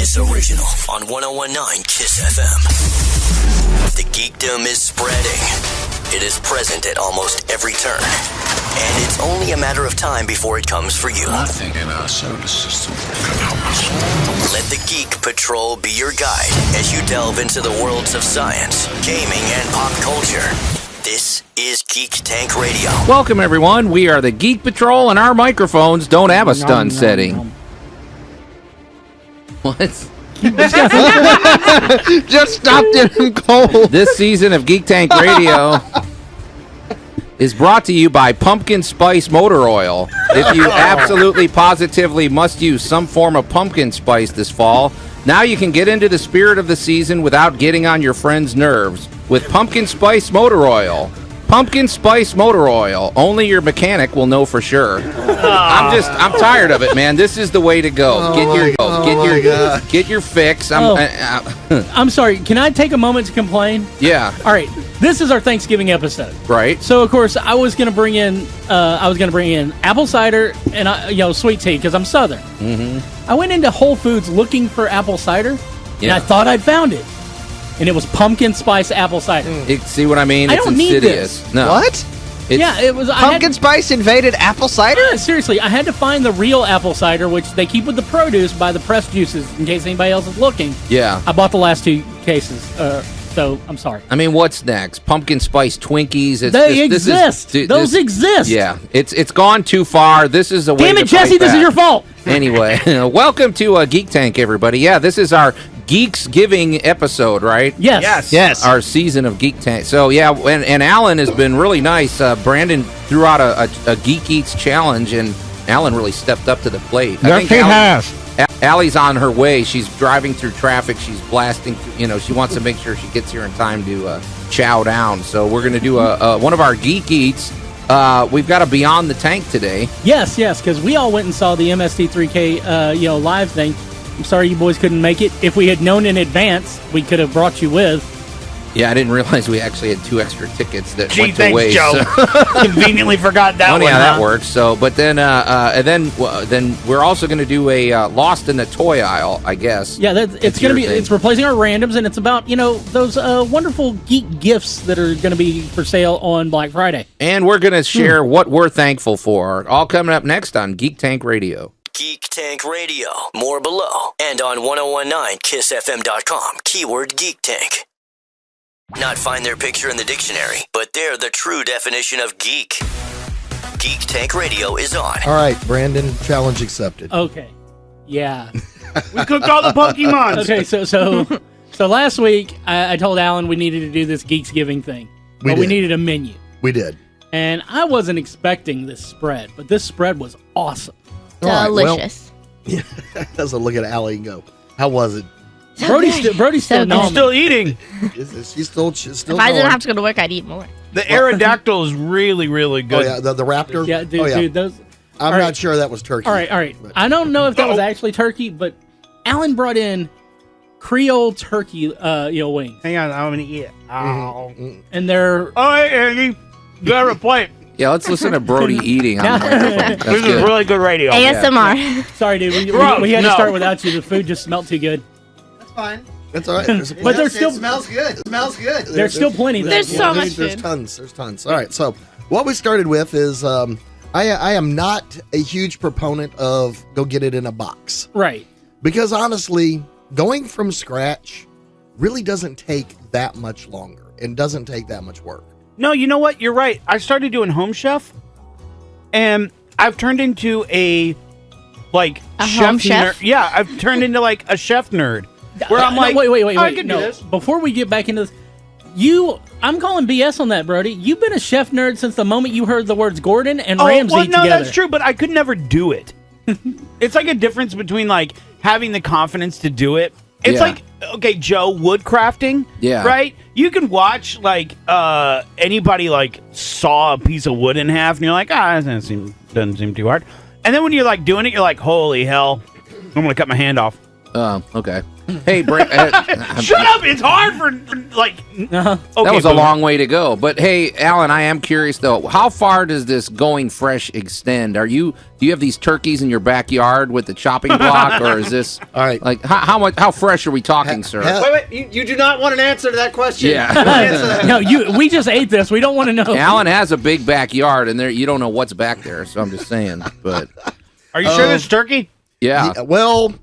Kiss Original on 101.9 Kiss FM. The geekdom is spreading. It is present at almost every turn. And it's only a matter of time before it comes for you. Nothing in our solar system can help us. Let the Geek Patrol be your guide as you delve into the worlds of science, gaming, and pop culture. This is Geek Tank Radio. Welcome, everyone. We are the Geek Patrol, and our microphones don't have a stun setting. What? Just stopped him cold. This season of Geek Tank Radio is brought to you by Pumpkin Spice Motor Oil. If you absolutely positively must use some form of pumpkin spice this fall, now you can get into the spirit of the season without getting on your friends' nerves with Pumpkin Spice Motor Oil. Pumpkin Spice Motor Oil. Only your mechanic will know for sure. I'm tired of it, man. This is the way to go. Get your fix. I'm sorry. Can I take a moment to complain? Yeah. All right. This is our Thanksgiving episode. Right. So of course I was going to bring in apple cider and sweet tea because I'm Southern. Mm-hmm. I went into Whole Foods looking for apple cider, and I thought I'd found it. And it was pumpkin spice apple cider. See what I mean? I don't need this. No. What? It was Pumpkin spice invaded apple cider? Yeah, seriously, I had to find the real apple cider, which they keep with the produce by the pressed juices, in case anybody else is looking. Yeah. I bought the last two cases, so I'm sorry. I mean, what's next? Pumpkin spice Twinkies? They exist. Those exist. Yeah, it's gone too far. This is a way. Damn it, Jesse! This is your fault. Anyway, welcome to Geek Tank, everybody. Yeah, this is our Geeksgiving episode, right? Yes. Our season of Geek Tank. So yeah, and Alan has been really nice. Brandon threw out a Geek Eats challenge, and Alan really stepped up to the plate. Yes, he has. Allie's on her way. She's driving through traffic. She's blasting. She wants to make sure she gets here in time to chow down. So we're going to do one of our Geek Eats. We've got a Beyond the Tank today. Yes, because we all went and saw the MST3K live thing. I'm sorry you boys couldn't make it. If we had known in advance, we could have brought you with. Yeah, I didn't realize we actually had 2 extra tickets that went to thanks, waste. Joe. Conveniently forgot that one. Yeah, that works. So, but then we're also going to do a Lost in the Toy Aisle, I guess. Yeah, it's going to be. It's replacing our randoms, and it's about those wonderful geek gifts that are going to be for sale on Black Friday. And we're going to share what we're thankful for. All coming up next on Geek Tank Radio. Geek Tank Radio. More below. And on 1019kissfm.com. Keyword Geek Tank. Not find their picture in the dictionary, but they're the true definition of geek. Geek Tank Radio is on. All right, Brandon, challenge accepted. Okay. Yeah. We cooked all the Pokemons. Okay, so last week I told Alan we needed to do this Geeksgiving thing. We needed a menu. We did. And I wasn't expecting this spread, but this spread was awesome. Delicious. Yeah, doesn't look at Allie and go, how was it? So Brody's still good. I'm still eating. She's still If I didn't have to go to work, I'd eat more. The Aerodactyl is really, really good. Oh, yeah, the raptor? Yeah, dude, oh, yeah. dude, those... I'm not sure that was turkey. All right. But. I don't know if that was actually turkey, but Alan brought in Creole turkey wings. Hang on, I'm going to eat it. Oh. And they're... Oh, hey, Andy. You have a plate. Yeah, let's listen to Brody eating on the microphone. That's This good. is really good radio. ASMR. Sorry, dude. We had to start without you. The food just smelled too good. That's fine. That's all right. But there's still... It smells good. It smells good. There's still plenty. There's so much There's food. tons. There's tons. All right, so what we started with is I am not a huge proponent of go get it in a box. Right. Because honestly, going from scratch really doesn't take that much longer and doesn't take that much work. No, you know what? You're right. I started doing Home Chef, and I've turned into a chef home chef? nerd. Yeah, I've turned into like a chef nerd. Where I'm like, wait. I can do No, this. before we get back into this, I'm calling BS on that, Brody. You've been a chef nerd since the moment you heard the words Gordon and Ramsay no, together. that's true, but I could never do it. It's like a difference between like having the confidence to do it. It's like, okay, Joe, woodcrafting. Yeah. Right? You can watch like anybody like saw a piece of wood in half, and you're like, that doesn't seem too hard. And then when you're like doing it, you're like, holy hell, I'm gonna cut my hand off. Okay. Hey, Brent. Shut up! It's hard for like. Uh-huh. Okay, That was a Boomer. long way to go. But hey, Alan, I am curious though. How far does this going fresh extend? Do you have these turkeys in your backyard with the chopping block, or is this All right. like how fresh are we talking, sir? Wait, you do not want an answer to that question. Yeah. Answer that. No, we just ate this. We don't want to know. Alan has a big backyard, and you don't know what's back there. So I'm just saying. But Are you sure this is turkey? yeah, Well,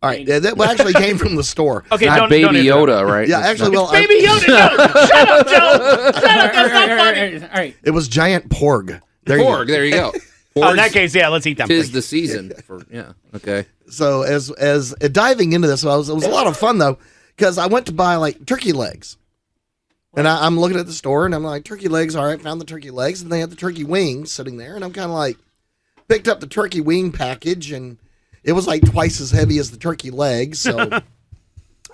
all right. That actually came from the store. Okay, not don't Baby answer that. Yoda, right? Yeah, It's actually, not- well, Baby Yoda, no! Shut up, Joe! Shut up, that's not funny! All right. it was giant porg. Porg. There you go. Oh, in that case, yeah, let's eat them. Tis the season for Okay. So as diving into this, it was a lot of fun though, because I went to buy like turkey legs, and I'm looking at the store and I'm like, turkey legs. All right, found the turkey legs, and they had the turkey wings sitting there, and I'm kind of like, picked up the turkey wing package, and it was like twice as heavy as the turkey legs. So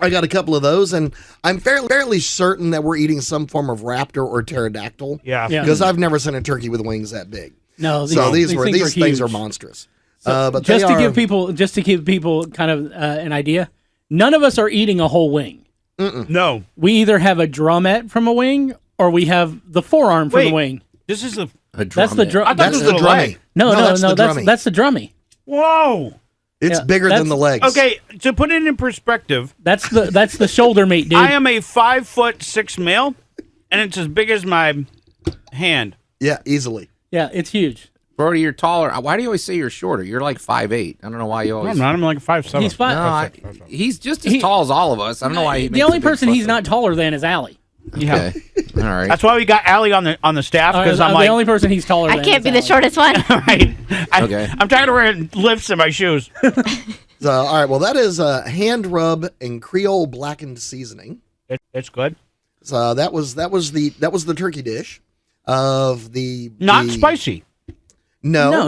I got a couple of those, and I'm fairly certain that we're eating some form of raptor or pterodactyl. Yeah. Yeah. Because I've never seen a turkey with wings that big. No, So these things are huge. monstrous. But Just they to are, give people kind of an idea, none of us are eating a whole wing. No. We either have a drumette from a wing, or we have the forearm from Wait. the wing. This is a. That's the drum. I thought that's this was the a drummy. leg. No, that's the drummy. that's the drummy. Whoa. It's Yeah, bigger than that's- the legs. Okay, to put it in perspective, That's the shoulder meat, dude. I am a 5'6" male, and it's as big as my hand. Yeah, easily. Yeah, it's huge. Brody, you're taller. Why do you always say you're shorter? You're like 5'8". I don't know why you No, always. I'm not. I'm like 5'7". He's fine. No, he's just as tall as all of us. I don't know why he. The makes only a big person fuss he's of not it. taller than is Allie. Yeah. Okay. All right. That's why we got Allie on the staff, because I'm like, the only person he's taller than. I can't is be the Allie. shortest one. right. Okay. I'm tired of wearing lifts in my shoes. So, all right. Well, that is hand rub and Creole blackened seasoning. It's good. So that was the turkey dish of the Not the- spicy. No.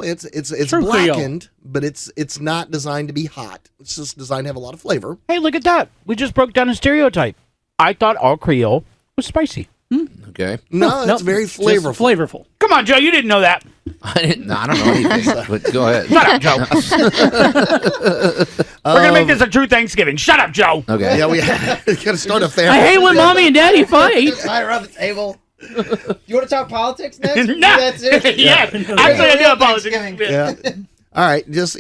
It's True Creole. blackened, but it's not designed to be hot. It's just designed to have a lot of flavor. Hey, look at that. We just broke down a stereotype. I thought all Creole was spicy. Okay. No, it's very just flavorful. flavorful. Come on, Joe. You didn't know that. I don't know anything. But go ahead. Shut up, Joe. We're going to make this a true Thanksgiving. Shut up, Joe. Okay. Yeah, we got to start a family. I hate when mommy and daddy fight. Right around the table. You want to talk politics next? No. That's it. Yes. Actually, I do apologize. Thanksgiving. Yeah. All right. Just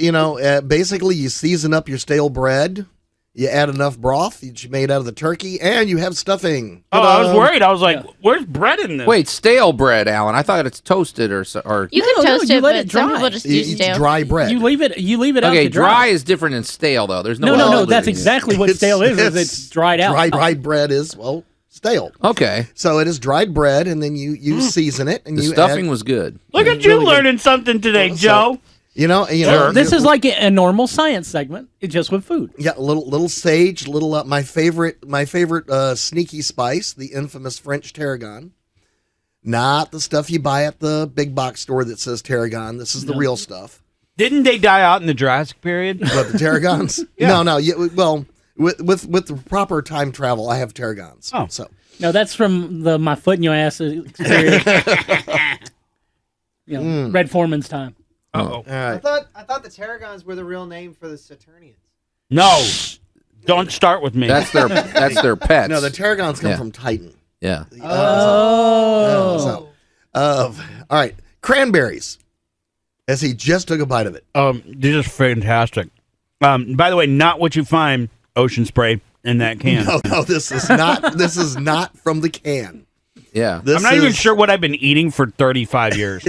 basically, you season up your stale bread. You add enough broth that you made out of the turkey, and you have stuffing. Oh, I was worried. I was like, where's bread in this? Wait, stale bread, Alan. I thought it's toasted or. You can No, toast you it, let but it some dry. people just It's use stale. dry bread. You leave it out Okay, to dry is different than stale though. There's no. No. well That's in it. exactly what stale is. It's dried out. Dried bread is stale. Okay. So it is dried bread, and then you season it, and The you stuffing add, was good. Look at you learning something today, Joe. you know. This is like a normal science segment, just with food. Yeah, a little sage, little my favorite sneaky spice, the infamous French tarragon. Not the stuff you buy at the big box store that says tarragon. This is the real stuff. Didn't they die out in the Jurassic period? But the tarragons? Yeah. No. Well, with the proper time travel, I have tarragons. Oh. So No, that's from my foot in your ass experience. Red Foreman's time. Uh-oh. all right. I thought the tarragons were the real name for the Saturnians. No. Don't start with me. That's their pets. No, the tarragons come Yeah. from Titan. Yeah. Oh. All right, cranberries. As he just took a bite of it. They're just fantastic. By the way, not what you find ocean spray in that can. No, this is not. This is not from the can. Yeah. This I'm not even is- sure what I've been eating for 35 years.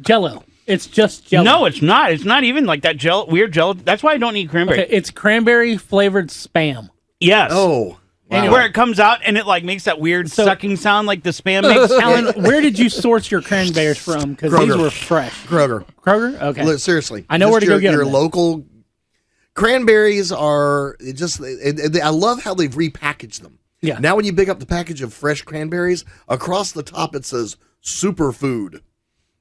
Jello. It's just Jello. No, it's not. It's not even like that weird Jello. That's why I don't eat cranberry. Okay, it's cranberry flavored Spam. Yes. Oh, wow. Where it comes out and it like makes that weird sucking sound like the Spam makes. Alan, where did you source your cranberries from? Because these Kroger. were fresh. Kroger. Kroger? Okay. Look, seriously, I know just where to go your, get 'em your then. local cranberries are just. I love how they've repackaged them. Yeah. Now, when you pick up the package of fresh cranberries, across the top it says superfood.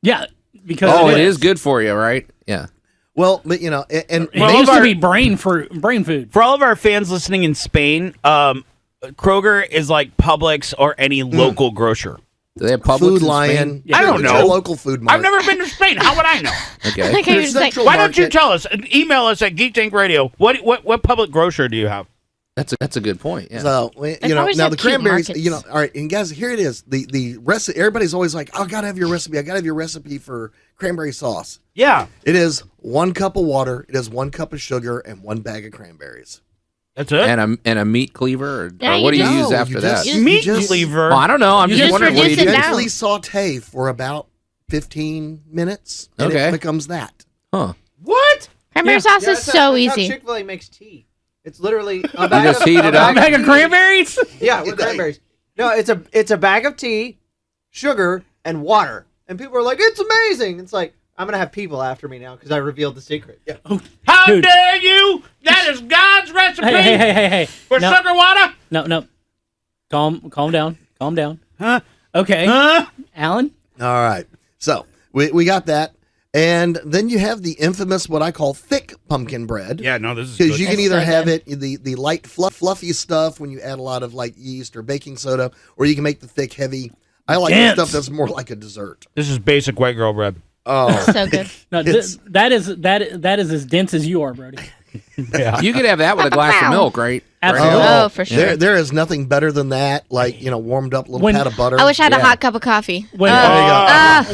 Yeah, because Oh, it is good for you, right? Yeah. Well, but and It Well, used of to our- be brain food. For all of our fans listening in Spain, Kroger is like Publix or any local grocer. Do they have Publix Food in Lion. Spain? I don't It's know. your local food market. I've never been to Spain. How would I know? Okay. Like how you're Your just like, Central Why don't you Market. tell us? Email us at Geek Tank Radio. What public grocer do you have? That's a good point. Yeah. So They you know, probably now have the cute cranberries. markets. You know, all right, and guys, here it is. The recipe. Everybody's always like, "Oh, I gotta have your recipe. I gotta have your recipe for cranberry sauce." Yeah, It is 1 cup of water. It is 1 cup of sugar and 1 bag of cranberries. that's it. and a meat cleaver, or, Yeah, or what do you you just- use after that? you Meat just- cleaver. Well, I don't know. I'm You just just wondering what do you reduce do. it down. Gently saute for about 15 minutes, and Okay. it becomes that. Huh? What? cranberry sauce Yeah, is so easy. Chick-fil-A makes tea. It's literally a You bag just of, heat a it up. A bag of cranberries? Yeah, with cranberries. No, it's a bag of tea, sugar, and water. And people are like, "It's amazing." It's like, I'm gonna have people after me now because I revealed the secret. Yeah. How Dude. dare you? That is God's recipe Hey. for No, sugar water. no. Calm down. Huh? Okay. Huh? Alan? All right. So we got that. And then you have the infamous, what I call thick pumpkin bread. Yeah, no, this is Because good. you can That's either so have good. it, the light, fluffy stuff when you add a lot of like yeast or baking soda, or you can make the thick, heavy. I like the Dense. stuff that's more like a dessert. This is basic white girl bread. Oh, So good. No, It's- that is as dense as you are, Brody. Yeah. You could have that with a glass of milk, right? Absolutely. Oh, for sure. there is nothing better than that. Like, warmed up little When- pat of butter. I wish I had a Yeah. hot cup of coffee. When,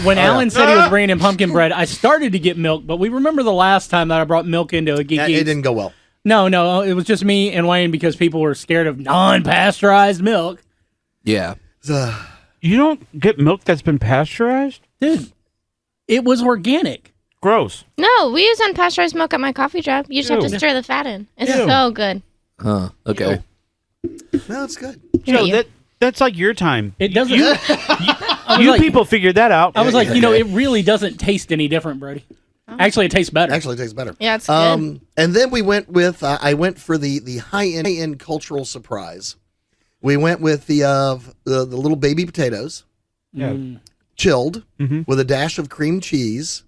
when Alan said he was bringing in pumpkin bread, I started to get milk, but we remember the last time that I brought milk into a Geek Yeah, it Eats. didn't go well. No, it was just me and Wayne because people were scared of non-pasteurized milk. Yeah. You don't get milk that's been pasteurized? Dude, it was organic. Gross. No, we use unpasteurized milk at my coffee shop. You just have to Ew. stir the fat in. It's Ew. so good. Huh. Okay. No, it's good. Here Joe, you. that's like your time. It doesn't. I was You like, people figured that out. I was like, it really doesn't taste any different, Brody. Actually, it tastes better. Actually, it tastes better. Yeah, it's good. And then we went with, I went for the high-end cultural surprise. We went with the little baby potatoes, Yeah. chilled, Mhm. with a dash of cream cheese.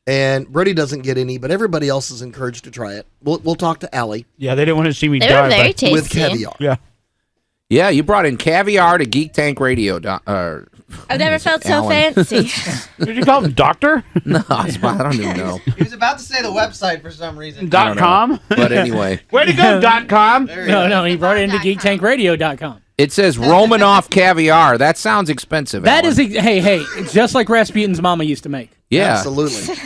And Brody doesn't get any, but everybody else is encouraged to try it. We'll talk to Allie Yeah, they didn't want to see me They die. were very but- tasty. with caviar. Yeah. Yeah, you brought in caviar to Geek Tank Radio. I've never felt so Alan. fancy. Did you call him Doctor? No, I don't even know. He was about to say the website for some reason. .com? But anyway, Way to go, .com. There you go. No, he brought it into geektankradio.com. it says Romanoff caviar. That sounds expensive. That Alan. is, hey, just like Rasputin's mama used to make. Yeah. Absolutely.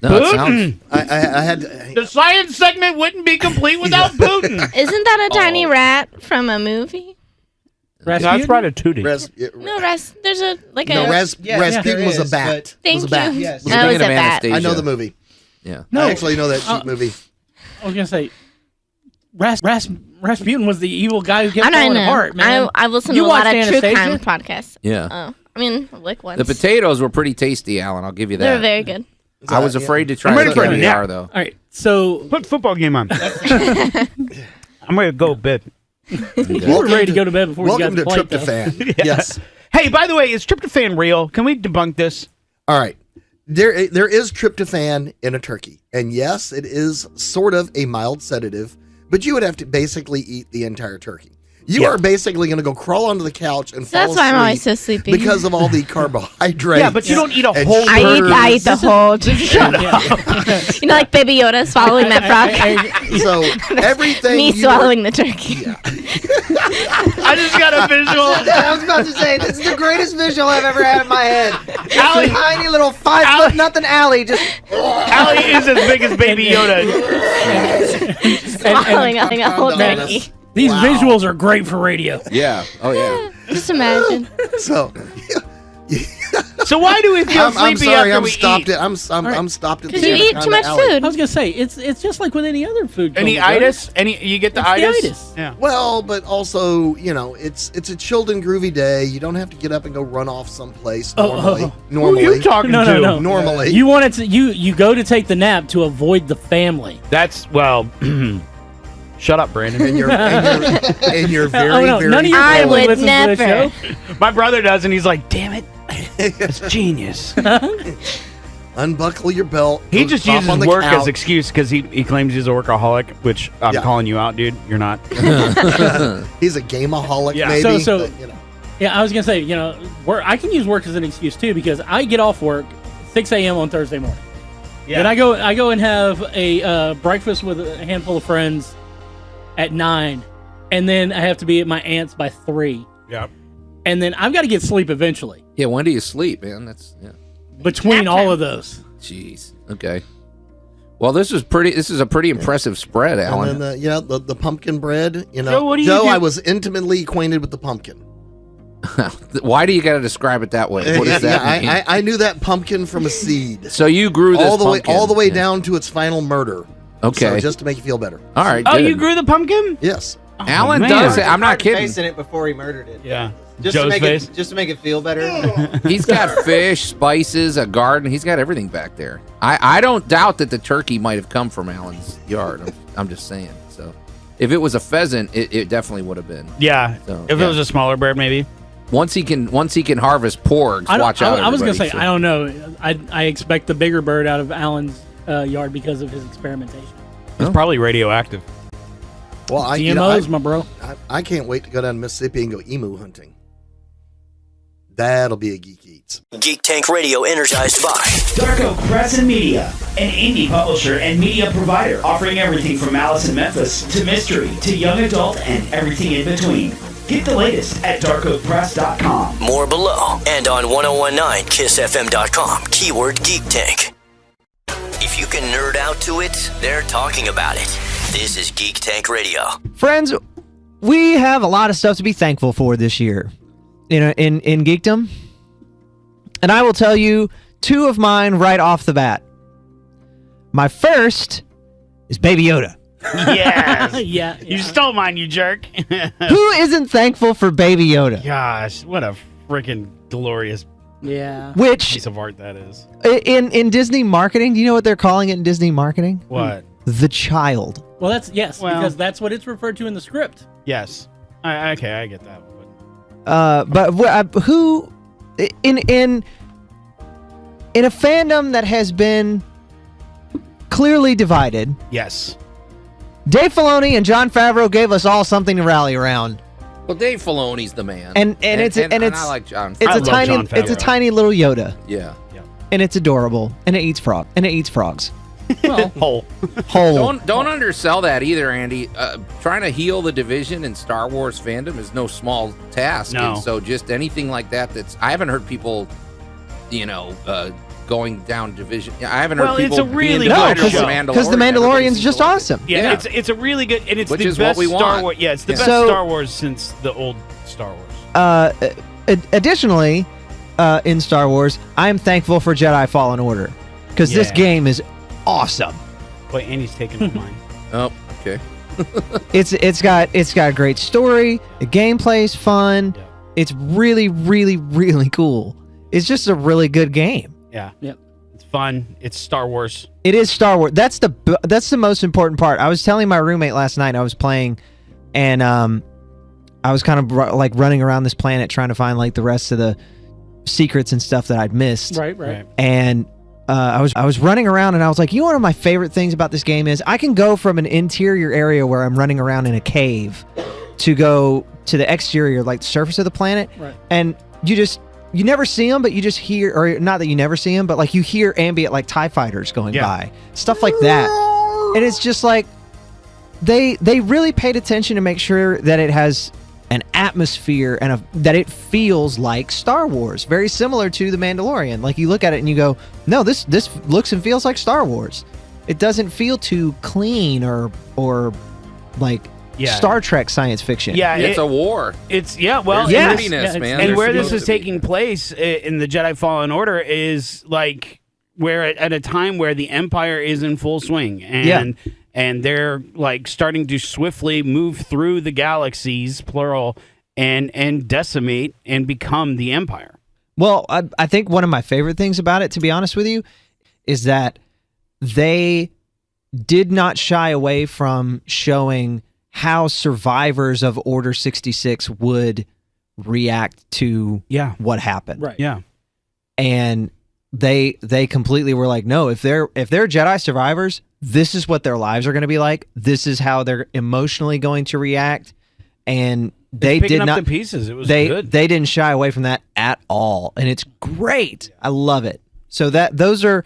No, it sounds. I had The science segment wouldn't be complete without Putin. Isn't that a tiny rat from a movie? That's Ratatouille. No, there's a like no, a. Rasputin there was a is, bat. but- Thank was a bat. you. Yes. Was Oh, a it bat. was a bat. Anastasia. I know the movie. Yeah. I actually know that cheap movie. I was gonna say, Rasputin was the evil guy who kept I don't falling know. apart, man. I listen You to a lot of watched true Anastasia? crime podcasts. Yeah. Oh, I mean, like once. The potatoes were pretty tasty, Alan. I'll give you They were that. very good. I was afraid to try I'm the ready for a caviar, nap. though. All right, so Put football game on. I'm ready to go to bed. you were ready to go to bed before you got Welcome the to plate, though. Tryptophan. Yes. Hey, by the way, is tryptophan real? Can we debunk this? All right. There is tryptophan in a turkey. And yes, it is sort of a mild sedative, but you would have to basically eat the entire turkey. You are basically going to go crawl onto the couch and So fall that's why I'm always asleep so sleepy. because of all the carbohydrates. Yeah, but you don't eat a and whole sugar. I eat the whole. You know, like Baby Yoda swallowing that frog. So everything Me you swallowing the turkey. I just got a visual. I was about to say, this is the greatest visual I've ever had in my head. Allie- It's a tiny little 5 foot nothing alley. Just Allie is as big as Baby Yoda. Swallowing a whole Compound turkey. donuts. These visuals are great for radio. Yeah. Oh, yeah. Just imagine. So So why do we feel I'm sleepy sorry, after I'm we stopped eat? it. I'm stopped at the Because you eat too much Anaconda Alley. food. I was gonna say it's just like with any other food. Any coma, Brody. itis? You get the It's the itis? itis. Yeah. Well, but also, it's a chilled and groovy day. You don't have to get up and go run off someplace normally. oh. Who Normally, are you talking No, to? no, no. normally. You wanted to you go to take the nap to avoid the family. That's shut up, Brandon. and you're very, Oh, no, very. none of your I family would listens to this never. show. My brother does, and he's like, "Damn it, it's genius." Unbuckle your belt. He go just hop uses on the work as couch. excuse because he claims he's a workaholic, which I'm Yeah. calling you out, dude. You're not. He's a gameaholic, Yeah. maybe. So- but, Yeah, I was gonna say, work. I can use work as an excuse too because I get off work 6 a.m. on Thursday morning. Yeah. Then I go and have a breakfast with a handful of friends at 9, and then I have to be at my aunt's by 3. Yep. And then I've got to get sleep eventually. Yeah, when do you sleep, man? Between all of those. Jeez. Okay. Well, this is a pretty impressive spread, Alan. And then the pumpkin bread. Joe, what do you do? I was intimately acquainted with the pumpkin. Why do you got to describe it that way? What does that mean? I knew that pumpkin from a seed. So you grew this all the way down to its final murder. Okay. So just to make you feel better. All right. Oh, good. you grew the pumpkin? Yes. Alan does it. I'm not kidding. Facing it before he murdered it. Yeah. Just to make it feel better. He's got fish, spices, a garden. He's got everything back there. I don't doubt that the turkey might have come from Alan's yard. I'm just saying. So, if it was a pheasant, it definitely would have been. Yeah. So, if it was a smaller bird, maybe. Once he can harvest porgs, watch out. I was gonna say, so. I don't know. I expect the bigger bird out of Alan's yard because of his experimentation. It's probably radioactive. Well, GMOs, my bro. I can't wait to go down to Mississippi and go emu hunting. That'll be a Geek Eats. Geek Tank Radio energized by Dark Oak Press and Media, an indie publisher and media provider offering everything from Alice in Memphis to mystery to young adult and everything in between. Get the latest at darkoakpress.com. More below and on 1019kissfm.com. Keyword Geek Tank. If you can nerd out to it, they're talking about it. This is Geek Tank Radio. Friends, we have a lot of stuff to be thankful for this year in geekdom. And I will tell you 2 of mine right off the bat. My first is Baby Yoda. Yes. Yeah. You stole mine, you jerk. Who isn't thankful for Baby Yoda? Gosh, what a freaking glorious Which piece of art that is. in Disney marketing, do you know what they're calling it in Disney marketing? What? The child. Well, because that's what it's referred to in the script. Yes. Okay, I get that. But who in a fandom that has been clearly divided? Yes. Dave Filoni and Jon Favreau gave us all something to rally around. Well, Dave Filoni's the man, and I like Jon. It's a tiny little Yoda. Yeah. And it's adorable, and it eats frogs. Well, whole. Don't undersell that either, Andy. Trying to heal the division in Star Wars fandom is no small task. No. And so just anything like that. I haven't heard people, going down division. I haven't heard people. It's a really good good show because the Mandalorian's just awesome. Yeah, it's a really good, and it's Which the is best what we Star want. Wars. Yeah, it's the best So- Star Wars since the old Star Wars. Additionally, in Star Wars, I am thankful for Jedi Fallen Order because this game is awesome. Boy, Andy's taking mine. Oh, okay. It's got a great story. The gameplay's fun. Yeah. It's really, really, really cool. It's just a really good game. Yeah. Yep. It's fun. It's Star Wars. It is Star Wars. That's the most important part. I was telling my roommate last night. I was playing, and I was kind of like running around this planet trying to find like the rest of the secrets and stuff that I'd missed. Right. And I was running around, and I was like, one of my favorite things about this game is I can go from an interior area where I'm running around in a cave to go to the exterior, like the surface of the planet, Right. and you never see them, but you just hear, or not that you never see them, but like you hear ambient like TIE fighters going by, stuff like that. And it's just like they really paid attention to make sure that it has an atmosphere and that it feels like Star Wars, very similar to The Mandalorian. Like you look at it and you go, no, this looks and feels like Star Wars. It doesn't feel too clean or like Star Trek science fiction. Yeah, it's a war. It's There's grittiness, man. And There's where this supposed is to be. taking place in the Jedi Fallen Order is like where at a time where the Empire is in full swing, and they're like starting to swiftly move through the galaxies, plural, and decimate and become the Empire. Well, I think one of my favorite things about it, to be honest with you, is that they did not shy away from showing how survivors of Order 66 would react to what happened. Right. Yeah. And they completely were like, no, if they're Jedi survivors, this is what their lives are going to be like. This is how they're emotionally going to react. And they picking did up not. the pieces. It was they good. they didn't shy away from that at all, and it's great. I love it. So those are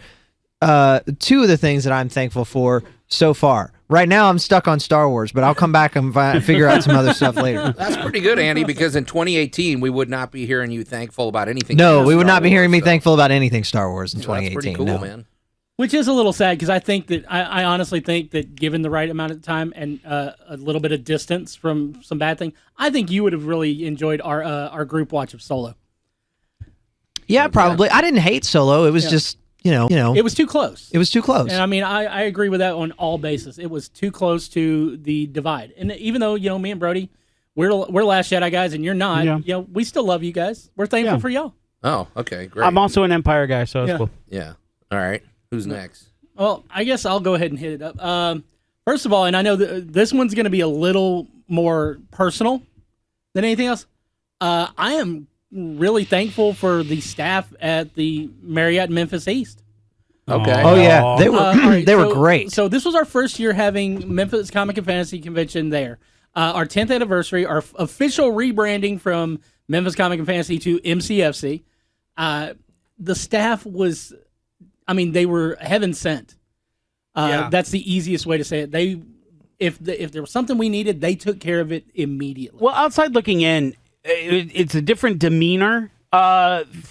two of the things that I'm thankful for so far. Right now, I'm stuck on Star Wars, but I'll come back and figure out some other stuff later. That's pretty good, Andy, because in 2018, we would not be hearing you thankful about anything. No, we would Star not be Wars, hearing me so. thankful about anything Star Wars in So that's 2018. pretty cool, no. man. Which is a little sad because I think that I honestly think that given the right amount of time and a little bit of distance from some bad thing, I think you would have really enjoyed our group watch of Solo. Yeah, probably. I didn't hate Solo. It was just, you know, It was too close. it was too close. And I mean, I agree with that on all bases. It was too close to the divide. And even though, me and Brody, we're Last Jedi guys and you're not, we still love you guys. We're thankful for y'all. Oh, okay, great. I'm also an Empire guy, so it's cool. Yeah. All right. Who's next? Well, I guess I'll go ahead and hit it up. First of all, and I know this one's going to be a little more personal than anything else. I am really thankful for the staff at the Marriott Memphis East. Okay. Oh yeah, they were All right, they were so- great. So this was our first year having Memphis Comic and Fantasy Convention there. Our 10th anniversary, our official rebranding from Memphis Comic and Fantasy to MCFC. The staff was, they were heaven sent. That's the easiest way to say it. If there was something we needed, they took care of it immediately. Well, outside looking in, it's a different demeanor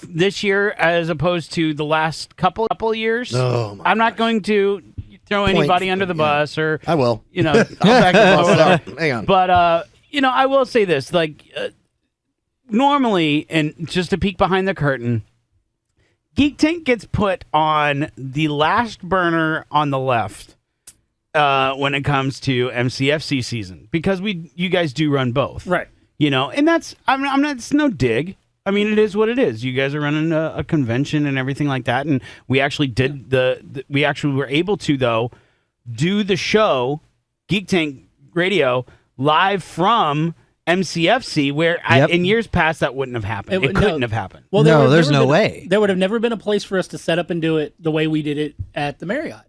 this year as opposed to the last couple of years. Oh, my I'm not going to throw anybody under the bus or I will. I'll back the bus up. Hang on. But I will say this: normally, and just a peek behind the curtain, Geek Tank gets put on the last burner on the left when it comes to MCFC season because you guys do run both, Right. And that's I'm not. It's no dig. I mean, it is what it is. You guys are running a convention and everything like that, and we actually did we actually were able to though do the show Geek Tank Radio live from MCFC, where in years past that wouldn't have happened. It couldn't have happened. Well, No, there's no been- way. There would have never been a place for us to set up and do it the way we did it at the Marriott.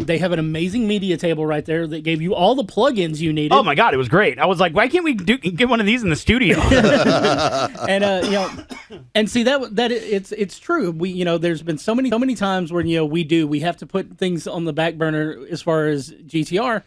They have an amazing media table right there that gave you all the plugins you needed. Oh my God, it was great. I was like, why can't we get one of these in the studio? And and see that it's true. We there's been so many times where we have to put things on the back burner as far as GTR,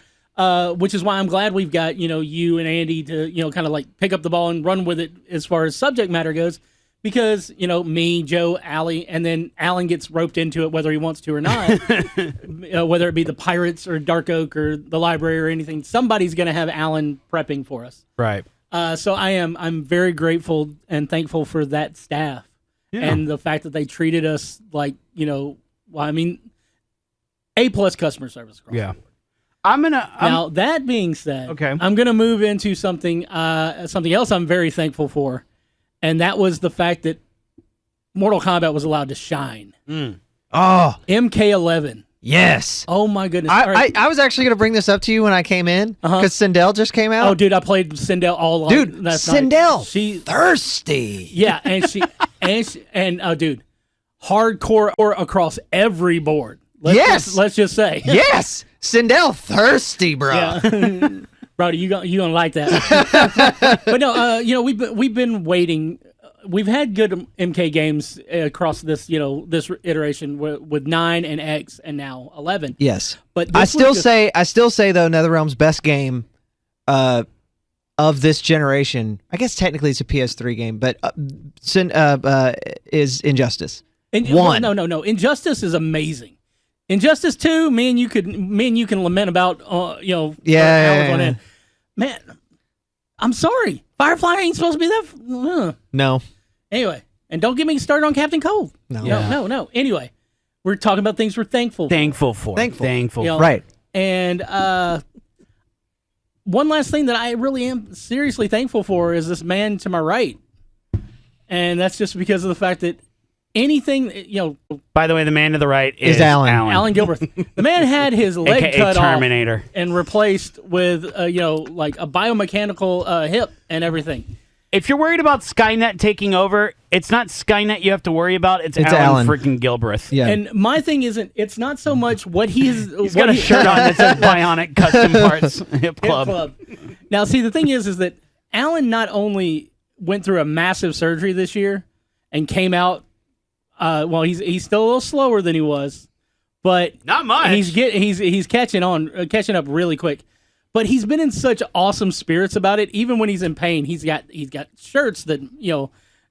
which is why I'm glad we've got you and Andy to kind of like pick up the ball and run with it as far as subject matter goes. Because, me, Joe, Allie, and then Alan gets roped into it whether he wants to or not. Whether it be the Pirates or Dark Oak or the library or anything, somebody's going to have Alan prepping for us. Right. So I'm very grateful and thankful for that staff and the fact that they treated us like, A+ customer service. Yeah. Now, that being said, Okay. I'm going to move into something else I'm very thankful for. And that was the fact that Mortal Kombat was allowed to shine. Oh, MK11. yes. Oh my goodness! All right. I was actually going to bring this up to you when I came in because Sindel just came out. Oh, dude, I played Sindel all Dude, last night. Sindel, She thirsty. yeah, and dude, hardcore or across every board. Let's just say Yes, Sindel, thirsty, bro. Yeah. Brody, you gonna like that? But no, we've been waiting. We've had good MK games across this this iteration with 9 and X and now 11. Yes, But I this still was just- say though NetherRealm's best game of this generation. I guess technically it's a PS3 game, but is Injustice. One. No. Injustice is amazing. Injustice 2, me and you can lament about for hours on end. Man, I'm sorry. Firefly ain't supposed to be that. No. Anyway, and don't get me started on Captain Cold. No. No. Anyway, we're talking about things we're thankful for. Thankful. Right. And one last thing that I really am seriously thankful for is this man to my right. And that's just because of the fact that anything, By the way, the man to the right Is Alan. Alan Gilbert. The man had his leg AKA cut Terminator. off and replaced with, like a biomechanical hip and everything. If you're worried about Skynet taking over, it's not Skynet you have to worry about. It's It's Alan Alan. freaking Gilbreth. Yeah. And my thing it's not so much what he's Got a shirt on that says Bionic Custom Parts Hip Club. Now, see, the thing is that Alan not only went through a massive surgery this year and came out. Well, he's still a little slower than he was, but not much. He's catching up really quick. But he's been in such awesome spirits about it. Even when he's in pain, he's got shirts that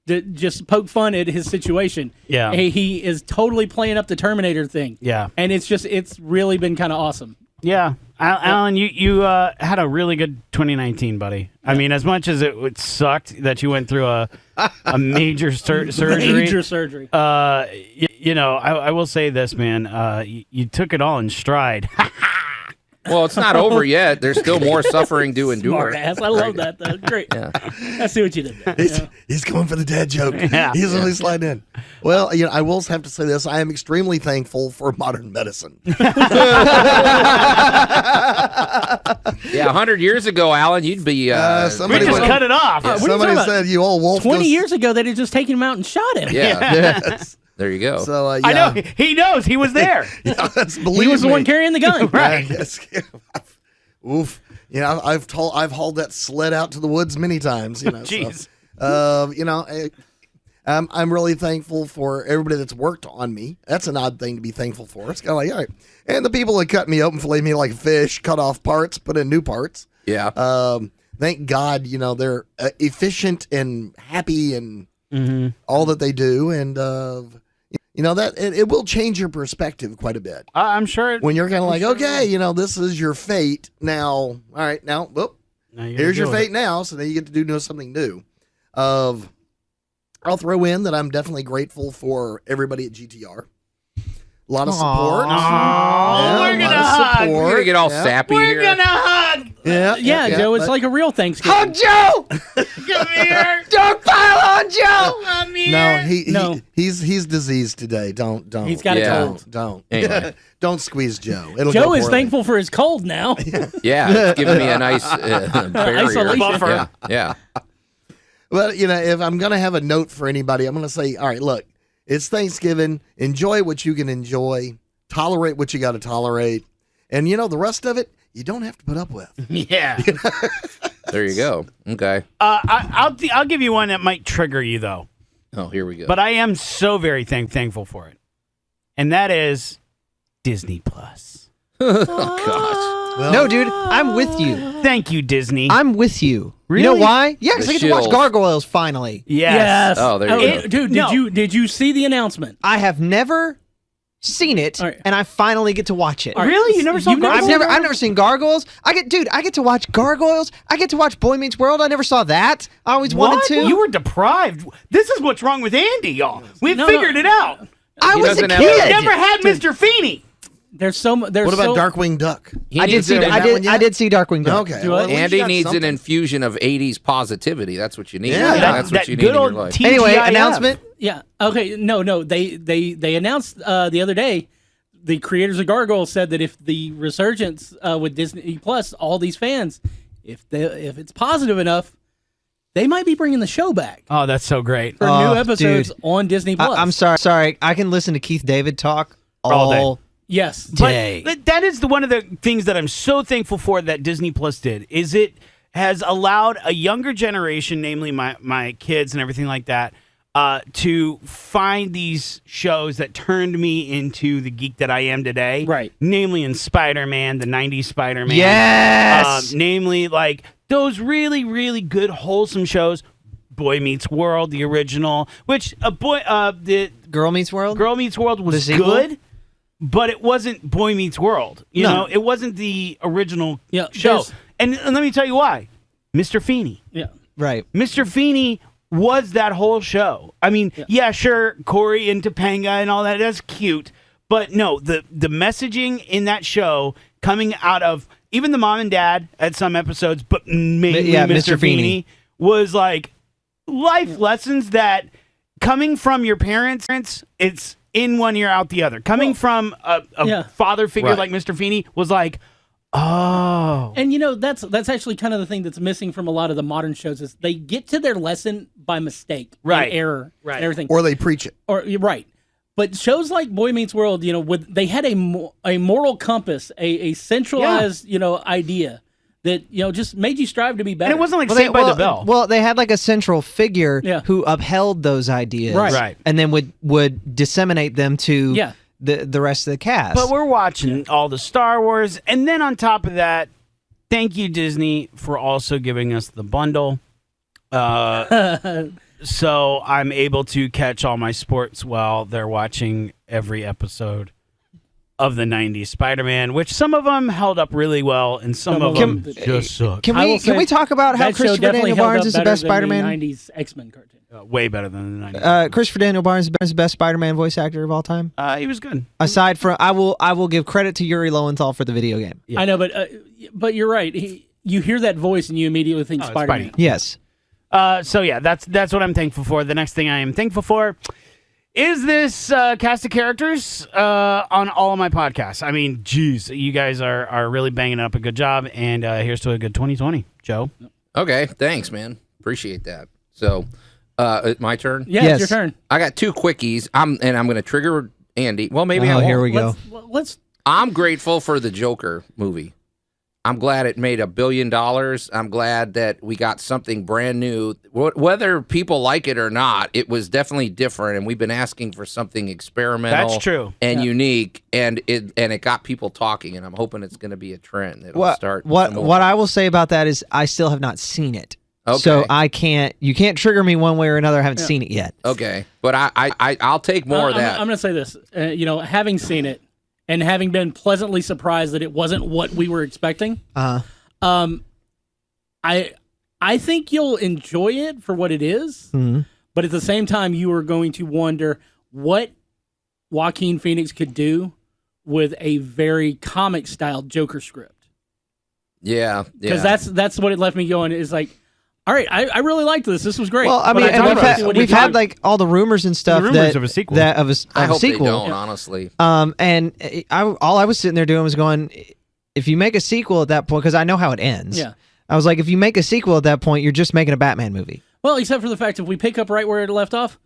that just poke fun at his situation. Yeah, he is totally playing up the Terminator thing. Yeah, and it's really been kind of awesome. Yeah, Alan, you had a really good 2019, buddy. I mean, as much as it sucked that you went through a major surgery. Major surgery. I will say this, man. You took it all in stride. Well, it's not over yet. There's still more suffering to endure. Smart ass. I love that, though. Great. Yeah. I see what you did there. He's going for the dad joke. Yeah. He's really sliding in. Well, I will have to say this. I am extremely thankful for modern medicine. Yeah, 100 years ago, Alan, you'd be... we just cut it off. Somebody said, you old wolf. 20 years ago, they'd have just taken him out and shot him. Yeah. Yes. There you go. So, I know. He knows. He was there. Yes, He believe was the me. one carrying the gun. Right. Yes. Oof. I've hauled that sled out to the woods many times. Jeez. So, I'm really thankful for everybody that's worked on me. That's an odd thing to be thankful for. It's kind of like, all right. And the people that cut me open, fillet me like a fish, cut off parts, put in new parts. Yeah. Thank God, they're efficient and happy and all that they do. And, that it will change your perspective quite a bit. I'm sure. When you're kind of like, okay, this is your fate. Now, all right, whoop. Here's your fate now. So then you get to do something new. I'll throw in that I'm definitely grateful for everybody at GTR. A lot of support. We're gonna hug. We're going to get all sappy here. We're gonna hug. Yeah, Joe, it's like a real Thanksgiving. Hug Joe! Come here. Don't pile on Joe! Come here. No, he's diseased today. Don't. He's got a cold. Don't. Anyway. Don't squeeze Joe. It'll Joe go is poorly. thankful for his cold now. Yeah, it's giving me a nice barrier. Isolation. Buffer. Yeah. Well, if I'm going to have a note for anybody, I'm going to say, all right, look, it's Thanksgiving. Enjoy what you can enjoy. Tolerate what you got to tolerate. And, the rest of it, you don't have to put up with. Yeah. There you go. Okay. I'll give you one that might trigger you, though. Oh, here we go. But I am so very thankful for it. And that is Disney Plus. Oh, gosh. Well, No, dude, I'm with you. Thank you, Disney. I'm with you. Really? You know why? Yeah, because The I get to watch shills. Gargoyles finally. Yes. Oh, there you go. Dude, did you see the announcement? I have never seen it, All right. and I finally get to watch it. All right. Really? You never saw You've never Gargoyles? I've never seen Gargoyles. I get to watch Gargoyles. I get to watch Boy Meets World. I never saw that. I always wanted What? to. You were deprived. This is what's wrong with Andy, y'all. We No, figured it out. I He was a doesn't have- You kid. never had Mr. Feeney. There's so much. What about Darkwing Duck? He I did needs see. a- I did see Darkwing Duck. Okay. Do well, I? at least Andy you got needs an something. infusion of 80s positivity. That's what you need. Yeah. That's what That you need good in your old life. TGIF. Anyway, announcement. Yeah. Okay. No. They announced the other day. The creators of Gargoyles said that if the resurgence with Disney Plus, all these fans, if it's positive enough, they might be bringing the show back Oh, that's so great. for Oh, new episodes dude. on Disney Plus. I'm sorry. I can listen to Keith David talk All day. all Yes. day. But that is one of the things that I'm so thankful for that Disney Plus did, is it has allowed a younger generation, namely my kids and everything like that, to find these shows that turned me into the geek that I am today. Right. Namely in Spider-Man, the 90s Spider-Man. Yes! Namely, like, those really, really good, wholesome shows. Boy Meets World, the original, which the Girl Meets World. Girl Meets World was The sequel? good, but it wasn't Boy Meets World. You No. know, it wasn't the original Yeah, show. there's- And let me tell you why. Mr. Feeney. Yeah. Right. Mr. Feeney was that whole show. I mean, yeah, sure, Corey and Topanga and all that, that's cute. But no, the messaging in that show coming out of even the mom and dad at some episodes, but mainly Yeah, Mr. Mr. Feeney Feeney. was like life lessons that coming from your parents, it's in one ear out the other. Coming from a Yeah. father figure Right. like Mr. Feeney was like, oh. And that's actually kind of the thing that's missing from a lot of the modern shows is they get to their lesson by mistake, Right. and error, Right. and everything. Or they preach it. Or you're right. But shows like Boy Meets World, they had a moral compass, a centralized, idea that just made you strive to be better. And it wasn't like Saved by the Bell. Well, they had like a central figure who upheld those ideas, Right. and then would disseminate them to the rest of the cast. But we're watching all the Star Wars, and then on top of that, thank you, Disney, for also giving us the bundle. So I'm able to catch all my sports while they're watching every episode of the 90s Spider-Man, which some of them held up really well, and some of them just suck. Can we talk about how Christopher Daniel Barnes is the best Spider-Man? The 90s X-Men cartoon. Way better than the 90s. Christopher Daniel Barnes is the best Spider-Man voice actor of all time. He was good. Aside from, I will give credit to Yuri Lowenthal for the video game. Yeah. I know, but you're right. You hear that voice and you immediately think Spider-Man. Yes. So yeah, that's what I'm thankful for. The next thing I am thankful for is this cast of characters on all of my podcasts. I mean, geez, you guys are really banging up a good job, and here's to a good 2020. Joe? Okay, thanks, man. Appreciate that. So, my turn? Yeah, it's your turn. I got two quickies, and I'm going to trigger Andy. Well, maybe I won't. Here we go. I'm grateful for the Joker movie. I'm glad it made $1 billion. I'm glad that we got something brand new. Whether people like it or not, it was definitely different, and we've been asking for something experimental. That's true. And unique, and it got people talking, and I'm hoping it's going to be a trend that'll start. What I will say about that is I still have not seen it. Okay. So you can't trigger me one way or another. I haven't seen it yet. Okay, but I'll take more of that. I'm going to say this. Having seen it, and having been pleasantly surprised that it wasn't what we were expecting, I think you'll enjoy it for what it is, but at the same time, you are going to wonder what Joaquin Phoenix could do with a very comic-style Joker script. Yeah. Because that's what it left me going, is like, all right, I really liked this. This was great. Well, I mean, and we've had like all the rumors and stuff of a sequel. I hope they don't, honestly. And all I was sitting there doing was going, if you make a sequel at that point, because I know how it ends. Yeah. I was like, if you make a sequel at that point, you're just making a Batman movie. Well, except for the fact if we pick up right where it left off,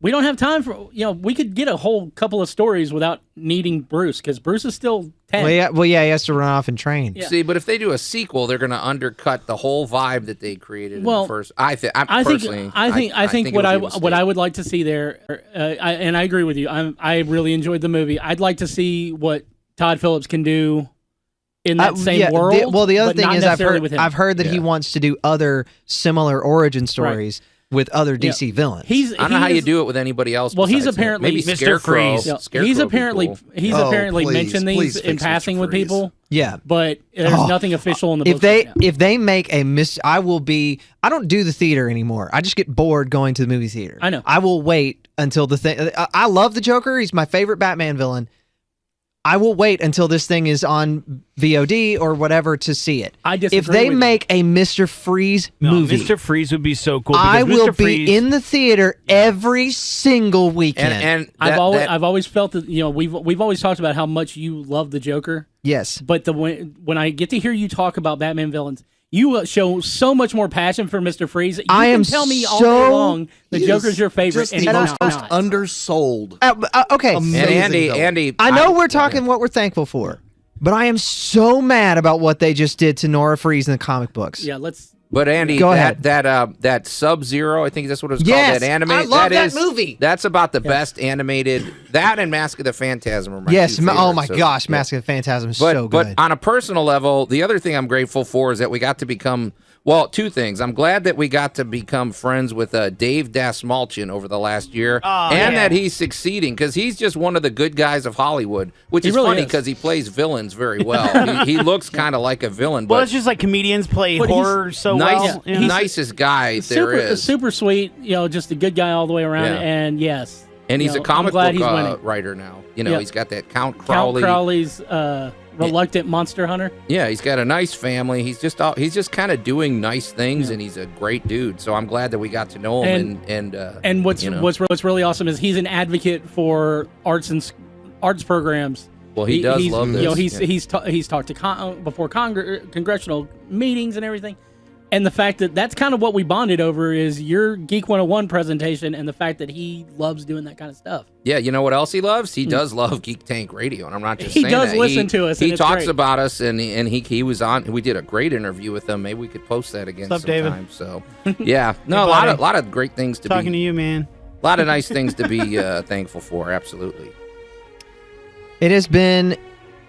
we don't have time for, we could get a whole couple of stories without needing Bruce, because Bruce is still 10. Well, yeah, he has to run off and train. Yeah. See, but if they do a sequel, they're going to undercut the whole vibe that they created in the first. I think what I would like to see there, and I agree with you. I really enjoyed the movie. I'd like to see what Todd Phillips can do in that same world. The other thing is I've heard that he wants to do other similar origin stories. Right. With other DC villains, I don't know how you do it with anybody else. Well, he's apparently maybe Mr. Freeze. He's apparently mentioned these in passing with people. Yeah, but there's nothing official in the book. If they make a I don't do the theater anymore. I just get bored going to the movie theater. I know. I will wait until the thing. I love the Joker. He's my favorite Batman villain. I will wait until this thing is on VOD or whatever to see it. I disagree. If they make a Mr. Freeze movie, Mr. Freeze would be so cool. I will be in the theater every single weekend. And I've always felt that we've always talked about how much you love the Joker. Yes, but when I get to hear you talk about Batman villains, you show so much more passion for Mr. Freeze. You can tell me all day long the Joker's your favorite, and he's not. Undersold. Okay, and Andy, I know we're talking what we're thankful for, but I am so mad about what they just did to Nora Freeze in the comic books. Yeah, let's. But Andy, go ahead. That Sub-Zero, I think that's what it was yes, called. That anime. I love that movie. That's about the best animated. That and Mask of the Phantasm are my yes. two Oh my favorites. gosh, Mask of the Phantasm is so good. But on a personal level, the other thing I'm grateful for is that we got to become. Well, two things. I'm glad that we got to become friends with Dave Dasmalchian over the last year, that he's succeeding, because he's just one of the good guys of Hollywood, which is really funny because he plays villens very well. he looks kind of like a villain. But it's just like comedians play horror so well. He's nicest guy there is. Super sweet, just a good guy all the way around, and yes. And he's a comic book writer now. He's got that Count Crowley. Count Crowley's reluctant monster hunter. Yeah, he's got a nice family. He's just kind of doing nice things, and he's a great dude. So I'm glad that we got to know him. And what's really awesome is he's an advocate for arts programs. Well, he does love this. He's talked to before congressional meetings and everything. And the fact that that's kind of what we bonded over is your Geek 101 presentation and the fact that he loves doing that kind of stuff. Yeah, you know what else he loves? He does love Geek Tank Radio, and I'm not just saying that. He does listen to us. He and talks it's great. about us, and he was on. We did a great interview with him. Maybe we could post that again What's up, David? sometime. So, yeah, no, Hey, a buddy. lot of great things to Talking be. to you, man. A lot of nice things to be thankful for. Absolutely. It has been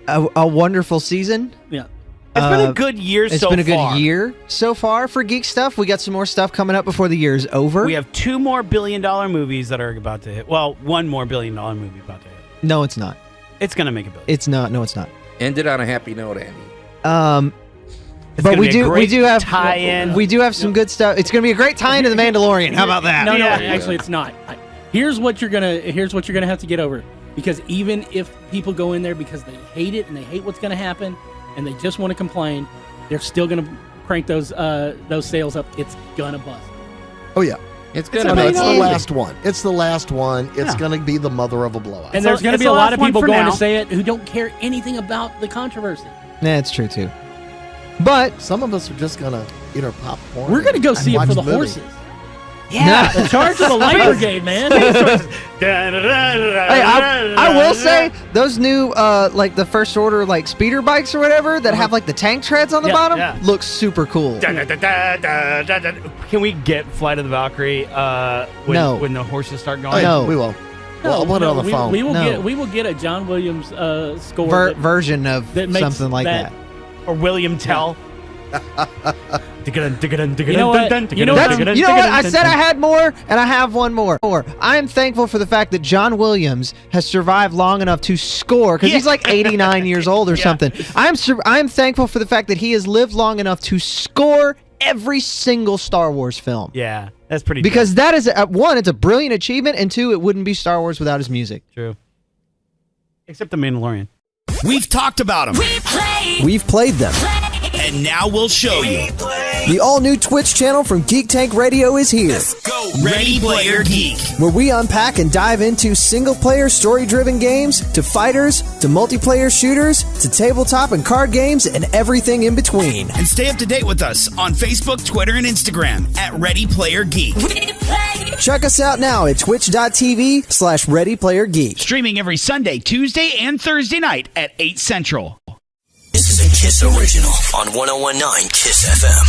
a wonderful season. Yeah. It's been a good year so far. It's been a good year so far for geek stuff. We got some more stuff coming up before the year is over. We have 2 more billion-dollar movies that are about to hit. Well, 1 more billion-dollar movie about to hit. No, it's not. It's going to make a billion. It's not. No, it's not. Ended on a happy note, Andy. It's But gonna we be a do great have tie-in. We do have some good stuff. It's going to be a great tie-in to the Mandalorian. How about that? No, actually, it's not. Here's what you're gonna have to get over, because even if people go in there because they hate it and they hate what's gonna happen and they just want to complain, they're still gonna crank those sales up. It's gonna bust. Oh yeah. It's It's gonna be the last one. It's the last one. It's Yeah. going to be the mother of a blowout. And there's going to it's be a the lot last of one people for going now. to say it who don't care anything about the controversy. That's true too. But Some of us are just going to eat our popcorn. We're going to go and see it watch for the movie. horses. Yeah, the charge of the light brigade, man. hey, I will say those new like the first order like speeder bikes or whatever that have like the tank treads on the Yeah, bottom yeah. look super cool. Can we get Flight of the Valkyrie No. when the horses start Oh, going? yeah, No. we will. I'll put it on the phone. We will No. get a John Williams score. Version of that makes something like that. Or William Tell? You know what? You know That's, what? you know what? I said I had more, and I have one more. I am thankful for the fact that John Williams has survived long enough to score, because he's like 89 years old or something. I'm thankful for the fact that he has lived long enough to score every single Star Wars film. Yeah, that's pretty Because that is, one, it's a brilliant achievement, and two, it wouldn't be Star Wars without his music. true. Except the Mandalorian. We've talked about them, We've played them. and now we'll show you. The all-new Twitch channel from Geek Tank Radio is here, Go Ready Player Geek. where we unpack and dive into single-player story-driven games, to fighters, to multiplayer shooters, to tabletop and card games, and everything in between. And stay up to date with us on Facebook, Twitter, and Instagram at Ready Player Geek. Check us out now at twitch.tv/ReadyPlayerGeek. Streaming every Sunday, Tuesday, and Thursday night at 8 Central. This is a Kiss original on 101.9 Kiss FM.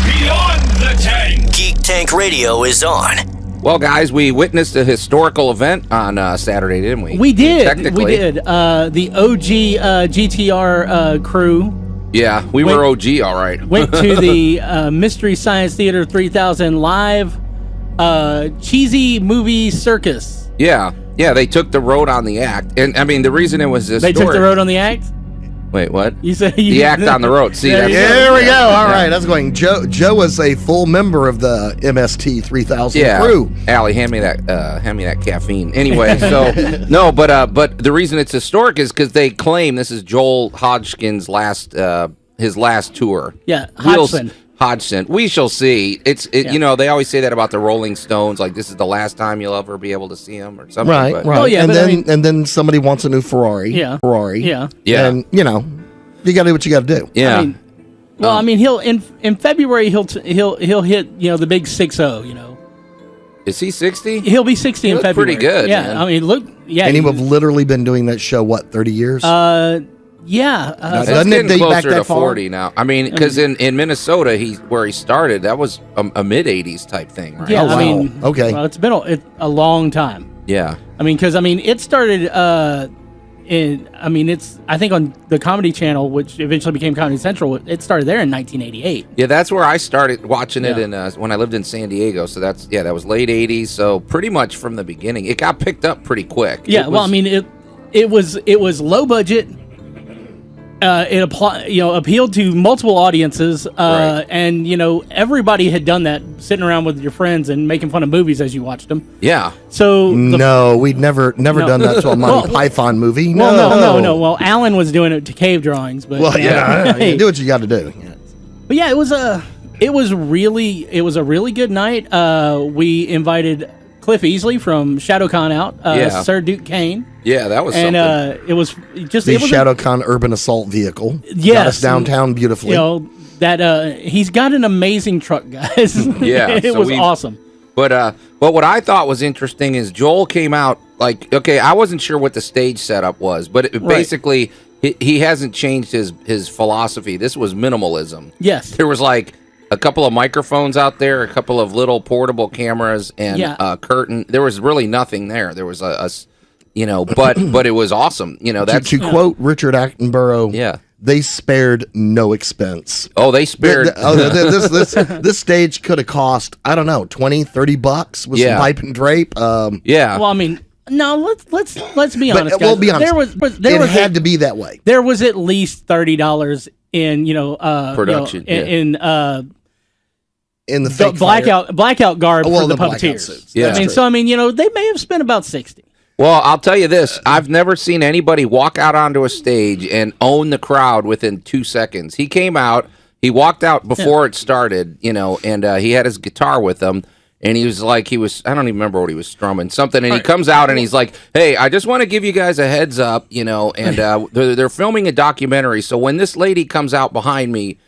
Beyond the Tank. Geek Tank Radio is on. Well, guys, we witnessed a historical event on Saturday, didn't we? We did. Technically. We did. The OG GTR crew Yeah, we were OG, all right. went to the Mystery Science Theater 3000 live cheesy movie Circus. Yeah, they took the road on the act. And, I mean, the reason it was They historic... took the road on the act? Wait, what? You said The act on the road. See, There that's... you go. There we go. All right, that's going. Joe was a full member of the MST 3000 crew. Allie, hand me that caffeine. Anyway, so no, but the reason it's historic is because they claim this is Joel Hodgkin's his last tour. Yeah, Hodgson. We shall see. You know, they always say that about the Rolling Stones, like this is the last time you'll ever be able to see them or something. Right, but, right. Oh, yeah, and but I then mean- and then somebody wants a new Ferrari. Yeah. Ferrari. Yeah. Yeah. And you know, you got to do what you got to do. Yeah. I mean, well, I mean, he'll in February he'll hit the big 6-0. You know, Is he 60? he'll be 60 in looked February. pretty good, Yeah, man. I mean, look, yeah, And he would have literally been doing that show 30 years. yeah. That's Doesn't it getting date back closer that to far? 40 now. I mean, because in Minnesota, where he started, that was a mid 80s type thing, right? Yeah, Oh, wow. I mean, Okay. Well, it's been a long time. Yeah. I mean, because it started I think on the Comedy Channel, which eventually became Comedy Central. It started there in 1988. Yeah, that's where I started watching it Yeah. when I lived in San Diego. So that was late 80s. So pretty much from the beginning. It got picked up pretty quick. Yeah, well, I mean, it was low budget. It appealed to multiple audiences, Right. and everybody had done that, sitting around with your friends and making fun of movies as you watched them. Yeah. So no, we'd never No. done that to a Monty Well- Python movie. Well, no. Well, Alan was doing it to cave drawings, but Well, yeah, you do what you got to do. Yeah. But yeah, it was a really good night. We invited Cliff Easley from ShadowCon out, Yeah. Sir Duke Kane, Yeah, that was and something. it was just The it was ShadowCon urban assault vehicle got Yes. us downtown beautifully. that he's got an amazing truck, guys. Yeah, it was awesome. But what I thought was interesting is Joel came out like, okay, I wasn't sure what the stage setup was, but basically he hasn't changed his philosophy. This was minimalism. Yes. There was like a couple of microphones out there, a couple of little portable cameras, and a curtain. There was really nothing there. There was but it was awesome. To quote Richard Attenborough, they spared no expense. Oh, they spared. This stage could have cost, I don't know, $20-$30 with some pipe and drape. Well, I mean, no, let's be honest, guys. We'll be honest. There was had to be that way. There was at least $30 in production in the fake blackout garb for the blackout puppeteers. suits. Yeah. They may have spent about $60. Well, I'll tell you this. I've never seen anybody walk out onto a stage and own the crowd within 2 seconds. He came out, he walked out before it started, and he had his guitar with him, and I don't even remember what he was strumming, something, and he comes out and he's like, hey, I just want to give you guys a heads up, and they're filming a documentary, so when this lady comes out behind me,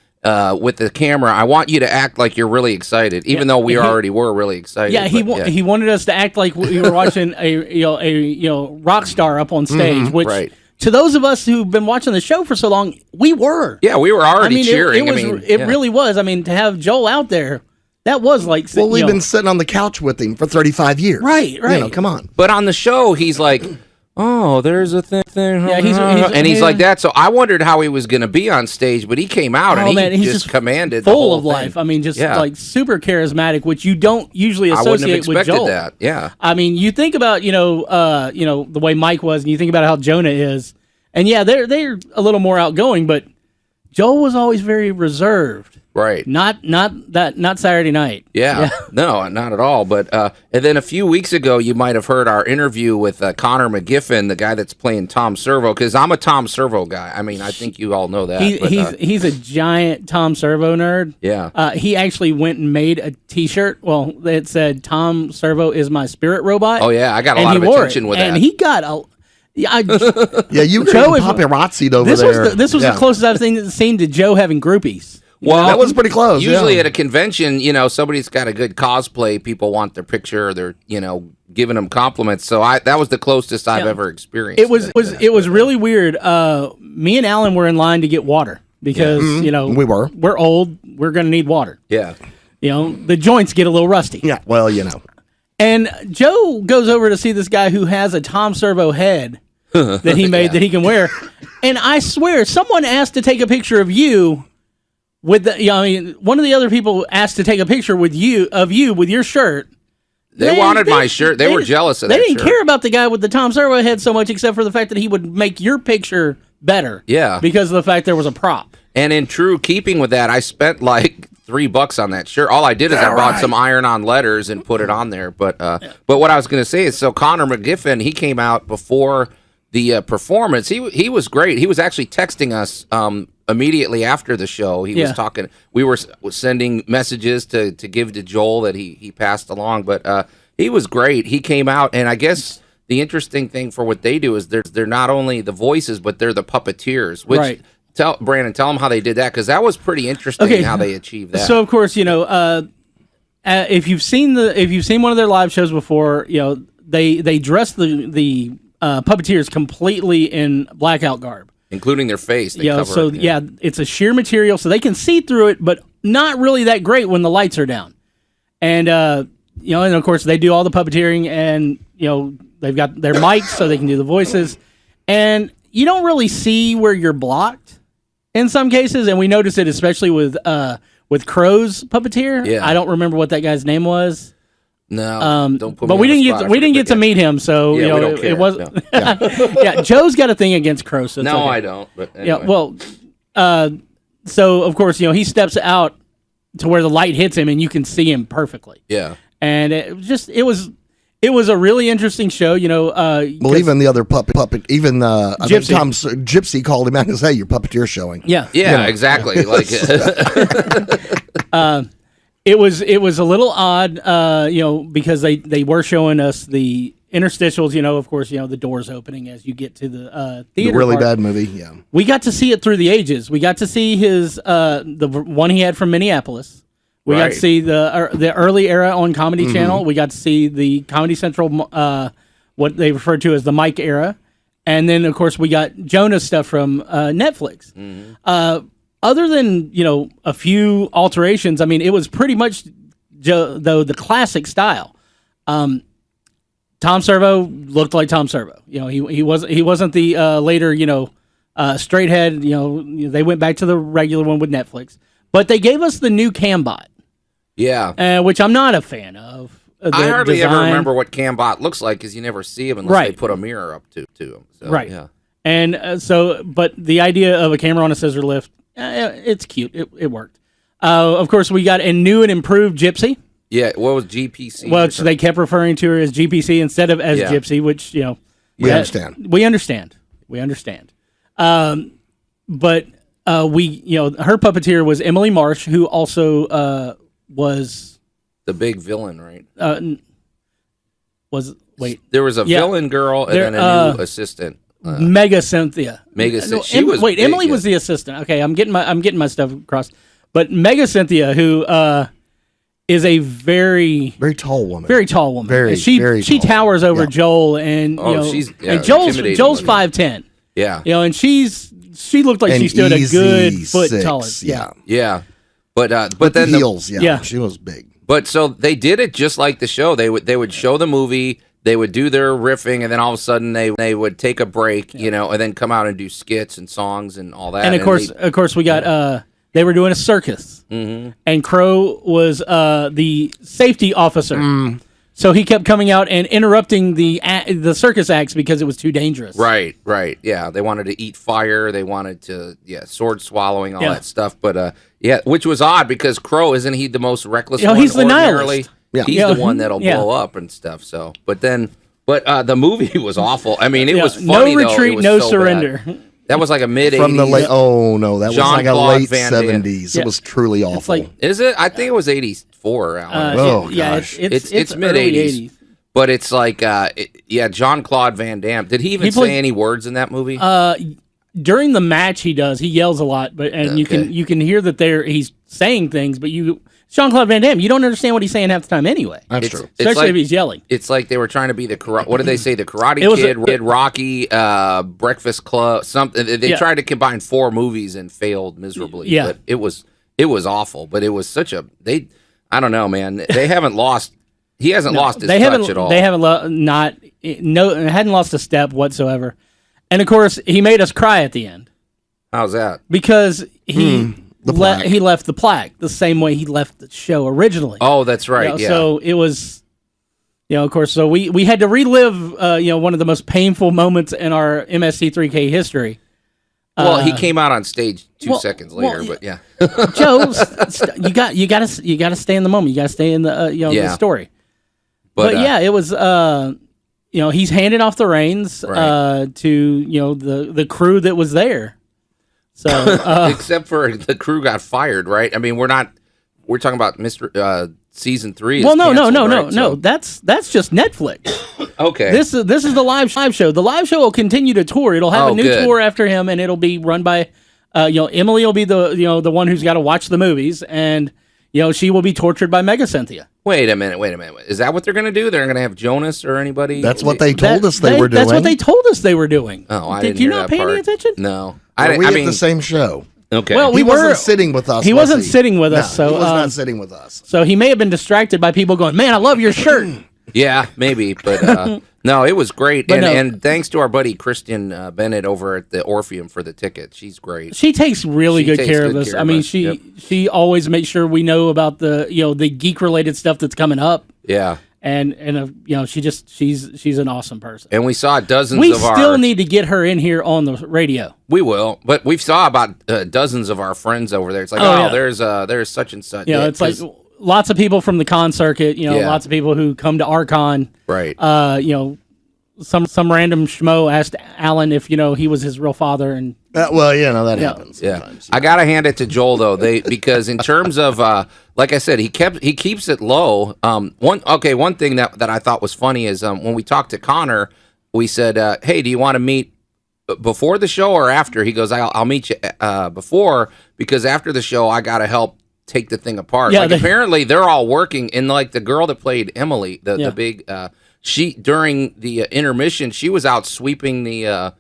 with the camera, I want you to act like you're really excited, even though we already were really excited. Yeah, he wanted us to act like we were watching a rock star up on stage, which to those of us who've been watching the show for so long, we were. Yeah, we were already cheering. It really was. I mean, to have Joel out there, that was like. Well, we've been sitting on the couch with him for 35 years. Right. Come on. But on the show, he's like, oh, there's a thing. Yeah, he's like that. So I wondered how he was going to be on stage, but he came out and he just commanded full the whole of life. thing. I mean, just like super charismatic, which you don't usually associate with Joel. That. Yeah. I mean, you think about the way Mike was, and you think about how Jonah is, and they're a little more outgoing, but Joel was always very reserved. Right. Not Saturday night. Yeah. No, not at all. But and then a few weeks ago, you might have heard our interview with Connor McGiffin, the guy that's playing Tom Servo, because I'm a Tom Servo guy. I mean, I think you all know that. He's a giant Tom Servo nerd. Yeah. He actually went and made a T-shirt. Well, that said, "Tom Servo is my spirit robot." Oh yeah, I got a lot of attention with that. And he got a. You were paparazzi'd over there. This was the closest I've seen to Joe having groupies. Well, that was pretty close. Usually at a convention, somebody's got a good cosplay. People want their picture. They're, giving them compliments. So that was the closest I've ever experienced. It was really weird. Me and Alan were in line to get water because we're old. We're going to need water. Yeah. The joints get a little rusty. Yeah. Well, And Joe goes over to see this guy who has a Tom Servo head that he made that he can wear. And I swear, someone asked to take a picture of you. One of the other people asked to take a picture with you with your shirt. They wanted my shirt. They were jealous of that. They didn't care about the guy with the Tom Servo head so much, except for the fact that he would make your picture better. Yeah, because of the fact there was a prop. And in true keeping with that, I spent like $3 on that shirt. All I did is I bought some iron-on letters and put it on there. But what I was going to say is, so Connor McGiffin, he came out before the performance. He was great. He was actually texting us. Immediately after the show, he was talking. We were sending messages to give to Joel that he passed along, but he was great. He came out, and I guess the interesting thing for what they do is they're not only the voices, but they're the puppeteers. Which tell them how they did that, because that was pretty interesting how they achieved that. So of course, if you've seen one of their live shows before, they dress the puppeteers completely in blackout garb. Including their face. It's a sheer material, so they can see through it, but not really that great when the lights are down. And and of course they do all the puppeteering, and they've got their mics so they can do the voices, and you don't really see where you're blocked in some cases, and we notice it especially with Crow's puppeteer. Yeah. I don't remember what that guy's name was. No, don't put but me we on didn't the spot. we didn't get to meet him, so we don't care. it was. No. Yeah, Joe's got a thing against Crow. So no, I don't. But anyway. Yeah, well, so of course he steps out to where the light hits him and you can see him perfectly. Yeah, and it was a really interesting show. Well, even the other puppet, even I think Gypsy called him out and said, "Hey, your puppeteer showing." Yeah, exactly. Like. It was a little odd, because they were showing us the interstitials, of course, the doors opening as you get to the The theater. really part. bad movie. Yeah. We got to see it through the ages. We got to see his the one he had from Minneapolis. We got to see the early era on Comedy Channel. We got to see the Comedy Central, what they refer to as the Mike era, and then of course we got Jonah's stuff from Netflix. Other than a few alterations, I mean, it was pretty much the classic style. Tom Servo looked like Tom Servo. He wasn't the later straight head. They went back to the regular one with Netflix, but they gave us the new Cambot. Yeah. Which I'm not a fan of. I hardly design. ever remember what Cambot looks like because you never see him unless they put a mirror up to him. So, right. Yeah. And but the idea of a camera on a scissor lift, it's cute. It worked. Of course, we got a new and improved Gypsy. Yeah. What was GPC? Well, they kept referring to her as GPC instead of as Gypsy, which we understand. We understand. But her puppeteer was Emily Marsh, who also was the big villain, right? There was a villain girl and then a new assistant. Mega Cynthia. Emily was the assistant. Okay, I'm getting my stuff across. But Mega Cynthia, who is a very tall woman. Very tall woman. Very she tall. towers over Joel, and and Joel's 5'10". Yeah. And she looked like she stood a good foot taller. Yeah. But then the heels, she was big. But so they did it just like the show. They would show the movie, they would do their riffing, and then all of a sudden they would take a break, and then come out and do skits and songs and all that. And of course, we got they were doing a circus, and Crow was the safety officer. So he kept coming out and interrupting the circus acts because it was too dangerous. Right. Yeah, they wanted to eat fire. They wanted to, sword swallowing, all that stuff. But which was odd because Crow, isn't he the most reckless one? He's the ordinarily? nihilist. Yeah. He's the one that'll blow up and stuff. So, but the movie was awful. I mean, it was funny. No retreat, no surrender. Bad. That was like a mid-80s. From the late, that was like a late Van Damme. 70s. It was truly awful. Is it? I think it was 84, Alan. Gosh. It's mid-80s. But it's like, Jean-Claude Van Damme. Did he even say any words in that movie? During the match, he does. He yells a lot, you can hear that he's saying things, but Jean-Claude Van Damme, you don't understand what he's saying half the time anyway. That's true. Especially if he's yelling. It's like they were trying to be what did they say? The Karate Kid, Rocky, Breakfast Club, something. They tried to combine 4 movies and failed miserably. Yeah. But it was awful. But it was such I don't know, man. They haven't lost. He hasn't lost his touch at all. They hadn't lost a step whatsoever. And of course, he made us cry at the end. How's that? Because he left the plaque the same way he left the show originally. Oh, that's right. So it was, of course. So we had to relive, one of the most painful moments in our MSC3K history. Well, he came out on stage 2 seconds later, but yeah. Joe, you got to stay in the moment. You got to stay in the the story. But it was he's handing off the reins to the crew that was there. So except for the crew got fired, right? I mean, we're talking about season 3. Well, no. That's just Netflix. Okay. This is the live show. The live show will continue to tour. It'll have a new tour after him, and it'll be run by Emily will be the one who's got to watch the movies, and she will be tortured by Mega Cynthia. Wait a minute. Is that what they're going to do? They're going to have Jonas or anybody? That's what they told us they were doing. That's what they told us they were doing. Oh, I did didn't you hear not that pay any part. attention? No. We at the same show. Okay. Well, he wasn't sitting with us. He wasn't sitting with us. So he was not sitting with us. So he may have been distracted by people going, "Man, I love your shirt." Yeah, maybe, but no, it was great, and thanks to our buddy Kristen Bennett over at the Orpheum for the ticket. She's great. She takes really good care of us. I mean, she always makes sure we know about the the geek related stuff that's coming up. Yeah, and she's an awesome person. And we saw dozens. We still need to get her in here on the radio. We will, but we've saw about dozens of our friends over there. It's like, there's such and such. It's like lots of people from the con circuit, lots of people who come to our con. Right. Some random schmo asked Alan if, he was his real father, and Well, that happens. Sometimes. I gotta hand it to Joel though. Because in terms of like I said, he keeps it low. One thing that I thought was funny is when we talked to Connor, we said, "Hey, do you want to meet before the show or after?" He goes, "I'll meet you before because after the show I gotta help take the thing apart." Yeah, apparently they're all working, and like the girl that played Emily, the big she during the intermission she was out sweeping the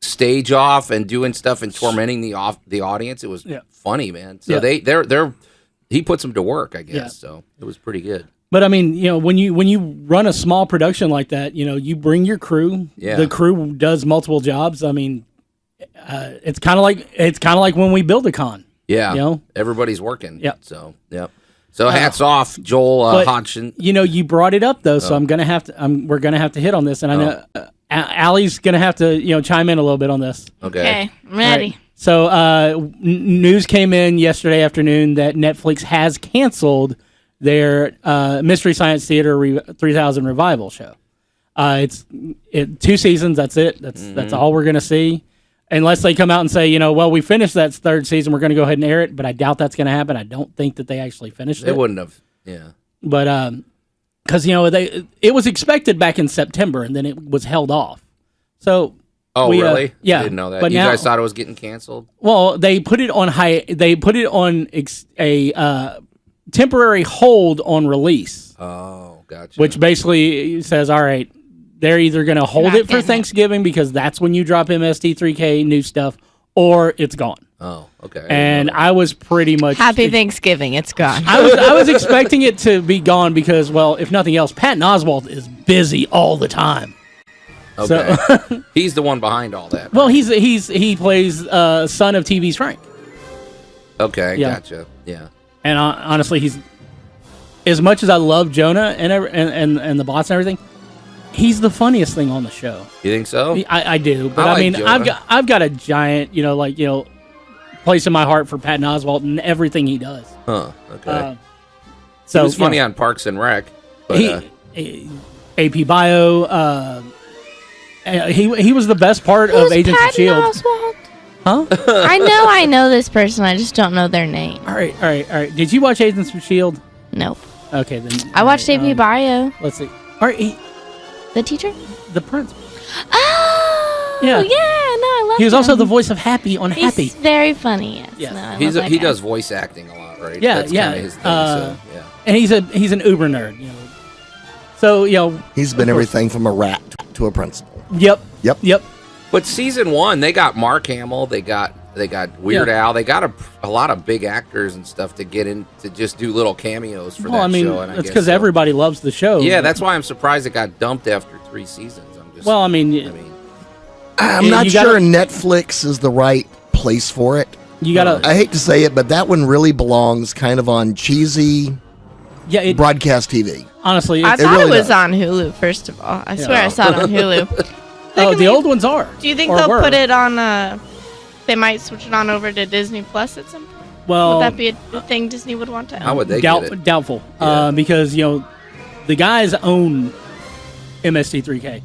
stage off and doing stuff and tormenting the audience. It was funny, man. So he puts them to work, I guess. Yeah. So it was pretty good. But I mean, when you run a small production like that, you bring your crew. Yeah. The crew does multiple jobs. I mean, it's kind of like when we build a con. Yeah. Everybody's working. Yeah. So So hats off, Joel Hodgson. You brought it up though, so we're gonna have to hit on this, and I know Allie's gonna have to chime in a little bit on this. Okay, I'm ready. Right. So news came in yesterday afternoon that Netflix has canceled their Mystery Science Theater 3000 revival show. It's 2 seasons. That's it. That's all we're gonna see. Unless they come out and say, we finished that 3rd season, we're going to go ahead and air it, but I doubt that's going to happen. I don't think that they actually finished it. They wouldn't have, yeah. But, because, it was expected back in September, and then it was held off. So. Oh, really? Yeah. I didn't know that. But you guys thought it was getting canceled? Well, they put it on a temporary hold on release. Oh, gotcha. Which basically says, all right, they're either going to hold it for Thanksgiving because that's when you drop MST3K new stuff, or it's gone. Oh, okay. And I was pretty much Happy Thanksgiving. It's gone. I was expecting it to be gone because, well, if nothing else, Patton Oswalt is busy all the time. Okay. So, he's the one behind all that. Well, he plays son of TV's Frank. Okay, gotcha. Yeah. And honestly, he's as much as I love Jonah and the bots and everything. He's the funniest thing on the show. You think so? I do, but I mean, I've got a giant, place in my heart for Patton Oswalt and everything he does. Huh. Okay. So he was funny on Parks and Rec. But, AP Bio. He was the best part of Agents of S.H.I.E.L.D. Oswalt? Huh? I know this person. I just don't know their name. All right. Did you watch Agents of S.H.I.E.L.D.? Nope. Okay, then. I watched AP Bio. Let's see. All right. The teacher? The principal. Oh! Yeah. No, I love him. He was also the voice of Happy on Happy. He's very funny, yes. Yeah. No, he does voice acting a lot, right? Yeah, That's kind of his thing, yeah. And he's an uber nerd, So, he's been everything from a rat to a principal. Yep. Yep. But season 1, they got Mark Hamill, they got Weird Al, they got a lot of big actors and stuff to get in to just do little cameos for that show. And it's because everybody loves the show. Yeah, that's why I'm surprised it got dumped after 3 seasons. I'm not sure Netflix is the right place for it. I hate to say it, but that one really belongs kind of on cheesy broadcast TV. Honestly, I thought it was on Hulu, first of all. I swear I saw it on Hulu. The old ones are. Do you think they'll put it on, they might switch it on over to Disney Plus at some point? Well, would that be a thing Disney would want to own? How would they get it? Doubtful. Yeah. Because, the guys own MST3K.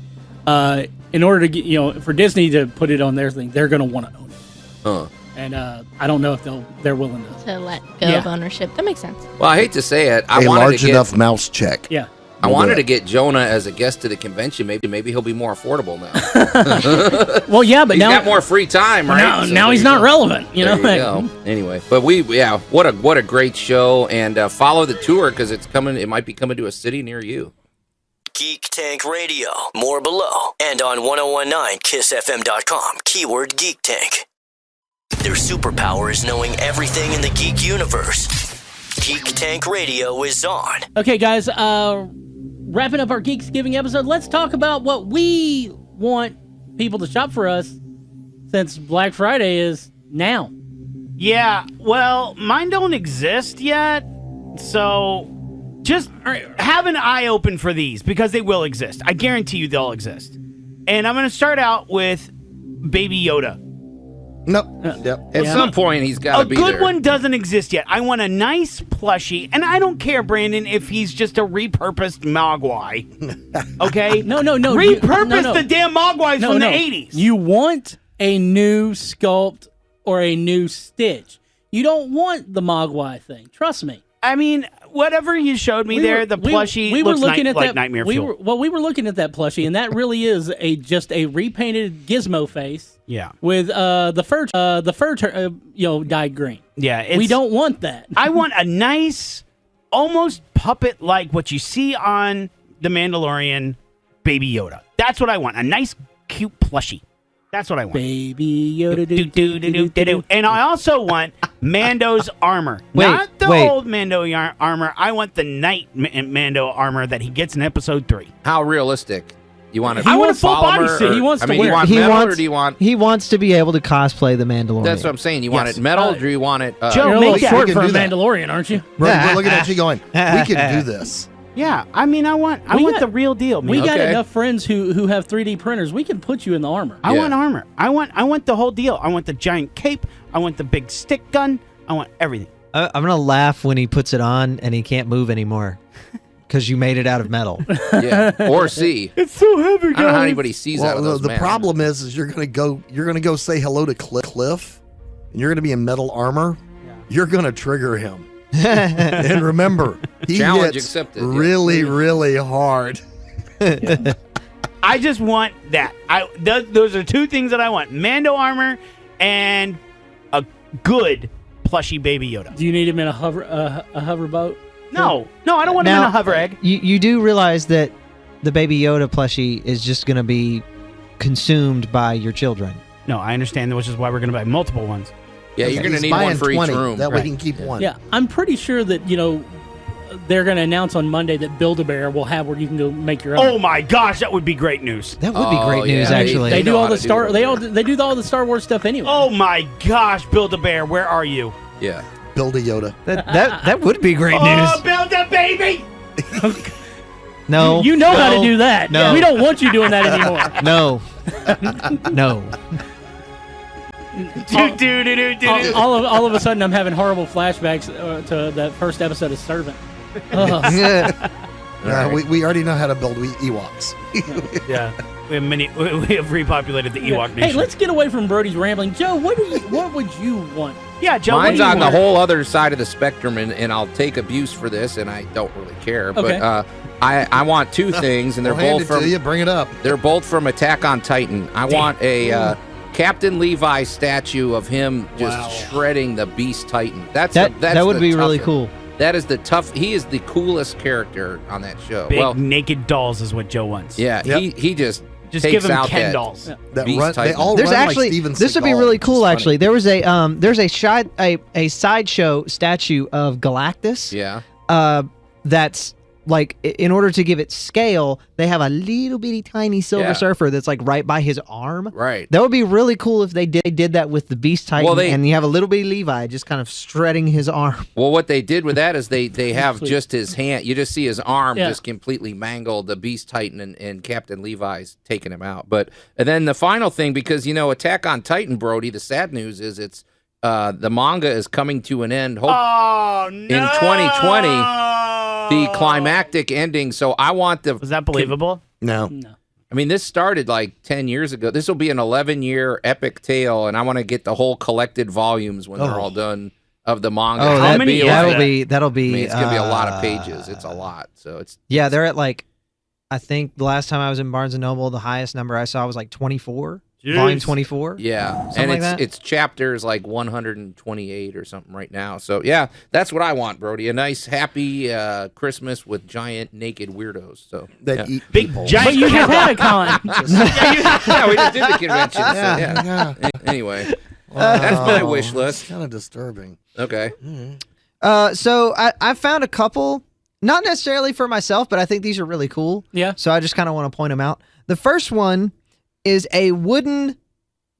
In order to get, for Disney to put it on their thing, they're going to want to own it. Huh. And I don't know if they're willing to let go of ownership. That makes sense. Well, I hate to say it, a large enough mouse check. Yeah. I wanted to get Jonah as a guest to the convention. Maybe he'll be more affordable now. Well, yeah, but he's now got more free time, right? Now he's not relevant. There you go. Anyway, but what a great show, and follow the tour because it's coming. It might be coming to a city near you. Geek Tank Radio, more below, and on 1019kissfm.com. Keyword Geek Tank. Their superpower is knowing everything in the geek universe. Geek Tank Radio is on. Okay, guys, wrapping up our Geeksgiving episode, let's talk about what we want people to shop for us since Black Friday is now. Yeah, well, mine don't exist yet, so just have an eye open for these because they will exist. I guarantee you they'll exist. And I'm going to start out with Baby Yoda. Nope. At some point, he's got to be there. A good one doesn't exist yet. I want a nice plushie, and I don't care, Brandon, if he's just a repurposed Mogwai. Okay? No. Repurpose the damn Mogwais from the 80s. You want a new sculpt or a new stitch. You don't want the Mogwai thing. Trust me. I mean, whatever you showed me the plushie looks like Nightmare Fuel. We were looking at that plushie, and that really is just a repainted Gizmo face. Yeah. With the fur dyed green. Yeah. We don't want that. I want a nice, almost puppet like what you see on The Mandalorian, Baby Yoda. That's what I want. A nice, cute plushie. That's what I want. Baby Yoda. And I also want Mando's armor. Not the old Mando armor. I want the Night Mando armor that he gets in Episode 3. How realistic? You want I want a full body suit. He wants to wear. You want metal or do you want? He wants to be able to cosplay the Mandalorian. That's what I'm saying. You want it metal or do you want it? Joe, you're a little short for a Mandalorian, aren't you? We're looking at you going, we can do this. Yeah, I mean, I want the real deal, man. We got enough friends who have 3D printers. We can put you in the armor. I want armor. I want the whole deal. I want the giant cape. I want the big stick gun. I want everything. I'm gonna laugh when he puts it on and he can't move anymore because you made it out of metal. Yeah, or see. It's so heavy, guys. I don't know how anybody sees out of those. The problem is you're gonna go say hello to Cliff, and you're gonna be in metal armor. Yeah. You're gonna trigger him. And remember, he Challenge hits accepted, really, really hard. I just want that. Those are two things that I want: Mando armor and a good plushy Baby Yoda. Do you need him in a hover boat? No, I don't want him in a hover egg. You do realize that the Baby Yoda plushie is just going to be consumed by your children. No, I understand, which is why we're going to buy multiple ones. Yeah, you're going to need one for each room. That way he can keep one. Yeah, I'm pretty sure that, they're going to announce on Monday that Build-A-Bear will have where you can go make your own. Oh my gosh, that would be great news. That would be great news, actually. They do all the Star. They do all the Star Wars stuff anyway. Oh my gosh, Build-A-Bear, where are you? Yeah. Build a Yoda. That would be great news. Oh, build a baby! No. You know how to do that. No. We don't want you doing that anymore. No. No. All of a sudden, I'm having horrible flashbacks to that first episode of Servant. We already know how to build Ewoks. Yeah. We have repopulated the Ewok nation. Hey, let's get away from Brody's rambling. Joe, what would you want? Yeah, Joe, mine's on the whole other side of the spectrum, and I'll take abuse for this, and I don't really care. Okay. But I want two things, and they're both from. You. Bring it up. They're both from Attack on Titan. I want a Captain Levi statue of him just shredding the Beast Titan. That would be really cool. That is the tough. He is the coolest character on that show. Big naked dolls is what Joe wants. Yeah, yep. he just give him Ken dolls. They all there's run actually like Steven this would be Seagal. really cool. It's Actually, there was a sideshow statue of Galactus. Yeah. That's like in order to give it scale, they have a little bitty tiny Silver Surfer that's like right by his arm. Right. That would be really cool if they did that with the Beast Titan, and you have a little bitty Levi just kind of shredding his arm. Well, what they did with that is they have just his hand. You just see his arm just completely mangled. The Beast Titan and Captain Levi's taking him out. And then the final thing, because Attack on Titan, Brody. The sad news is it's the manga is coming to an end. In 2020. The climactic ending. So I want the. Was that believable? No. I mean, this started like 10 years ago. This will be an 11-year epic tale, and I want to get the whole collected volumes when they're all done of the manga. Oh, that'll be. I mean, it's gonna be a lot of pages. It's a lot. So it's. Yeah, they're at like. I think the last time I was in Barnes and Noble, the highest number I saw was like 24. Volume 24. Yeah, something and like it's chapters like 128 or something right now. So yeah, that's what I want, Brody. A nice, happy Christmas with giant naked weirdos. So that eat big people. giant. But you just had a con. Yeah, we just did the convention. Yeah. Anyway, that's my wish list. Kind of disturbing. Okay. So I found a couple, not necessarily for myself, but I think these are really cool. Yeah. So I just kind of want to point them out. The first one is a wooden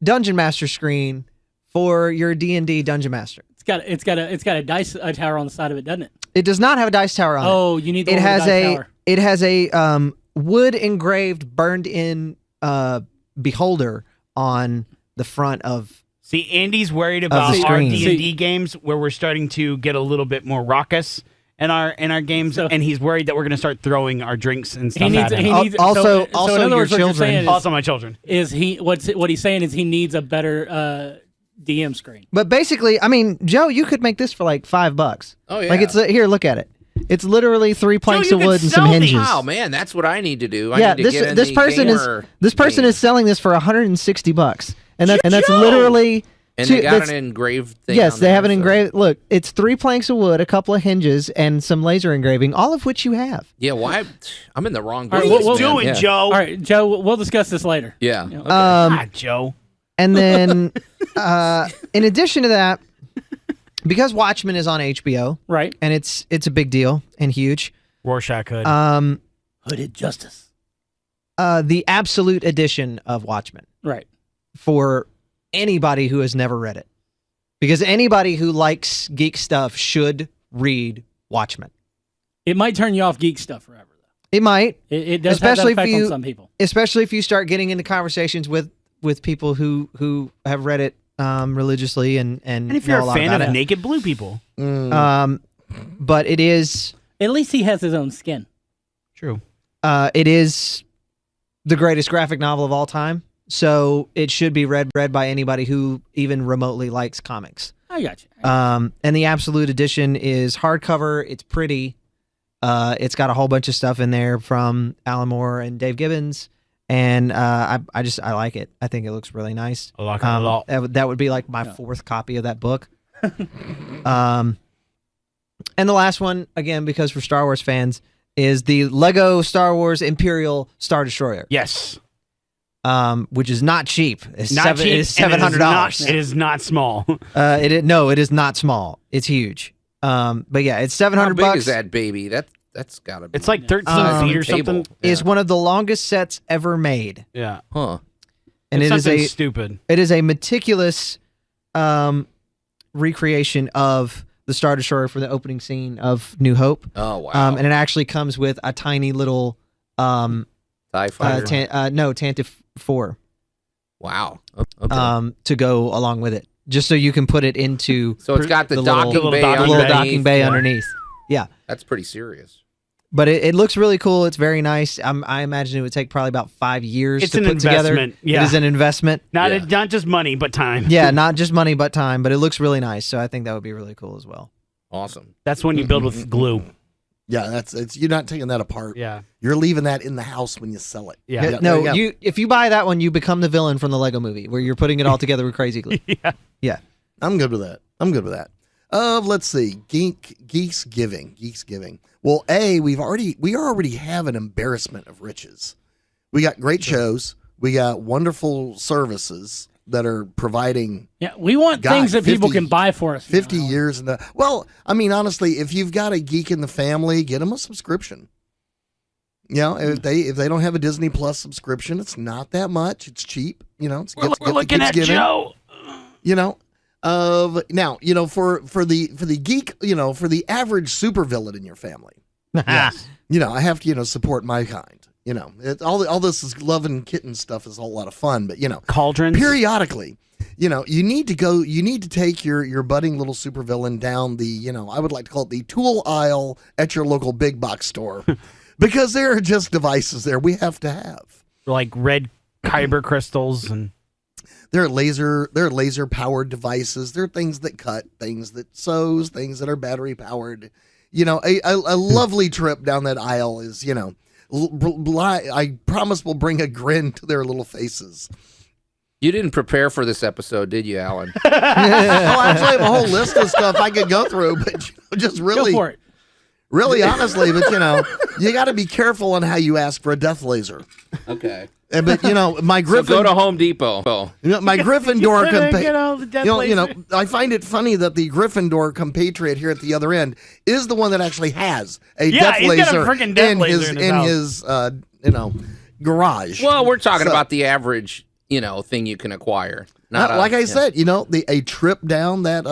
Dungeon Master screen for your D&D Dungeon Master. It's got a dice tower on the side of it, doesn't it? It does not have a dice tower on it. Oh, you need the dice tower. It has a wood engraved burned in beholder on the front of. See, Andy's worried about the our screen. D&D games where we're starting to get a little bit more raucous in our games, and he's worried that we're going to start throwing our drinks and stuff at him. Also, in other words, what you're saying is, also my children. Is what he's saying is he needs a better DM screen. But basically, I mean, Joe, you could make this for like $5. Oh yeah. Like it's here. Look at it. It's literally 3 planks of wood and some hinges. Oh man, that's what I need to do. Yeah, this person is selling this for $160, and that's literally. And they got an engraved thing. Yes, they have an engraved. Look, it's 3 planks of wood, a couple of hinges, and some laser engraving, all of which you have. Yeah, why? I'm in the wrong. What are you doing, Joe? All right, Joe. We'll discuss this later. Yeah. Okay. God, Joe. And then, in addition to that, because Watchmen is on HBO, right, and it's a big deal and huge. Rorschach Hood. Hooded Justice. The absolute edition of Watchmen. Right. For anybody who has never read it, because anybody who likes geek stuff should read Watchmen. It might turn you off geek stuff forever, though. It might. It does especially have that effect on some people. Especially if you start getting into conversations with people who have read it religiously and if you're a fan of naked blue people. But it is. At least he has his own skin. True. It is the greatest graphic novel of all time. So it should be read by anybody who even remotely likes comics. I got you. And the Absolute Edition is hardcover. It's pretty. It's got a whole bunch of stuff in there from Alan Moore and Dave Gibbons, and I like it. I think it looks really nice. I like it a lot. That would be like my 4th copy of that book. And the last one, again, because for Star Wars fans, is the Lego Star Wars Imperial Star Destroyer. Yes. Which is not cheap. It's not cheap. It is $700. It is not small. It is not small. It's huge. But yeah, it's $700. How big is that baby? That's gotta be. It's like 13 feet or something. Is one of the longest sets ever made. Yeah. Huh. And it is stupid. It is a meticulous recreation of the Star Destroyer for the opening scene of New Hope. Oh wow. And it actually comes with a tiny little TIE fighter. Tantive 4. Wow. Okay. To go along with it, just so you can put it into. So it's got the docking bay underneath. Yeah, that's pretty serious. But it looks really cool. It's very nice. I imagine it would take probably about 5 years to put together. Yeah. It is an investment. Not just money, but time. Yeah, not just money, but time. But it looks really nice. So I think that would be really cool as well. Awesome. That's when you build with glue. Yeah, you're not taking that apart. Yeah. You're leaving that in the house when you sell it. Yeah. No, if you buy that one, you become the villain from the Lego movie where you're putting it all together with crazy glue. Yeah. I'm good with that. Let's see. Geeksgiving. Well, we already have an embarrassment of riches. We got great shows. We got wonderful services that are providing. Yeah, we want things that people can buy for us. 50 years. Well, I mean, honestly, if you've got a geek in the family, get them a subscription. You know, if they don't have a Disney Plus subscription, it's not that much. It's cheap. You know, we're looking at Joe. You know, now, you know, for the geek, you know, for the average supervillain in your family, yes, you know, I have to, you know, support my kind. You know, all this is love and kitten stuff is a whole lot of fun, but you know, cauldrons. Periodically, you know, you need to take your budding little supervillain down the, you know, I would like to call it the tool aisle at your local big box store, because there are just devices there we have to have, like red kyber crystals, and there are laser powered devices. There are things that cut, things that sews, things that are battery powered. You know, a lovely trip down that aisle is, you know. I promise we'll bring a grin to their little faces. You didn't prepare for this episode, did you, Alan? Oh, I actually have a whole list of stuff I could go through, but you know, just really, go for it. Really honestly, but you know, you got to be careful on how you ask for a death laser. Okay. But you know, my Griffin. So go to Home Depot. You know, my Gryffindor you know, I find it funny that the Gryffindor compatriot here at the other end is the one that actually has a death laser in his you know, garage. Well, we're talking about the average, you know, thing you can acquire. Not like I said, you know, a trip down that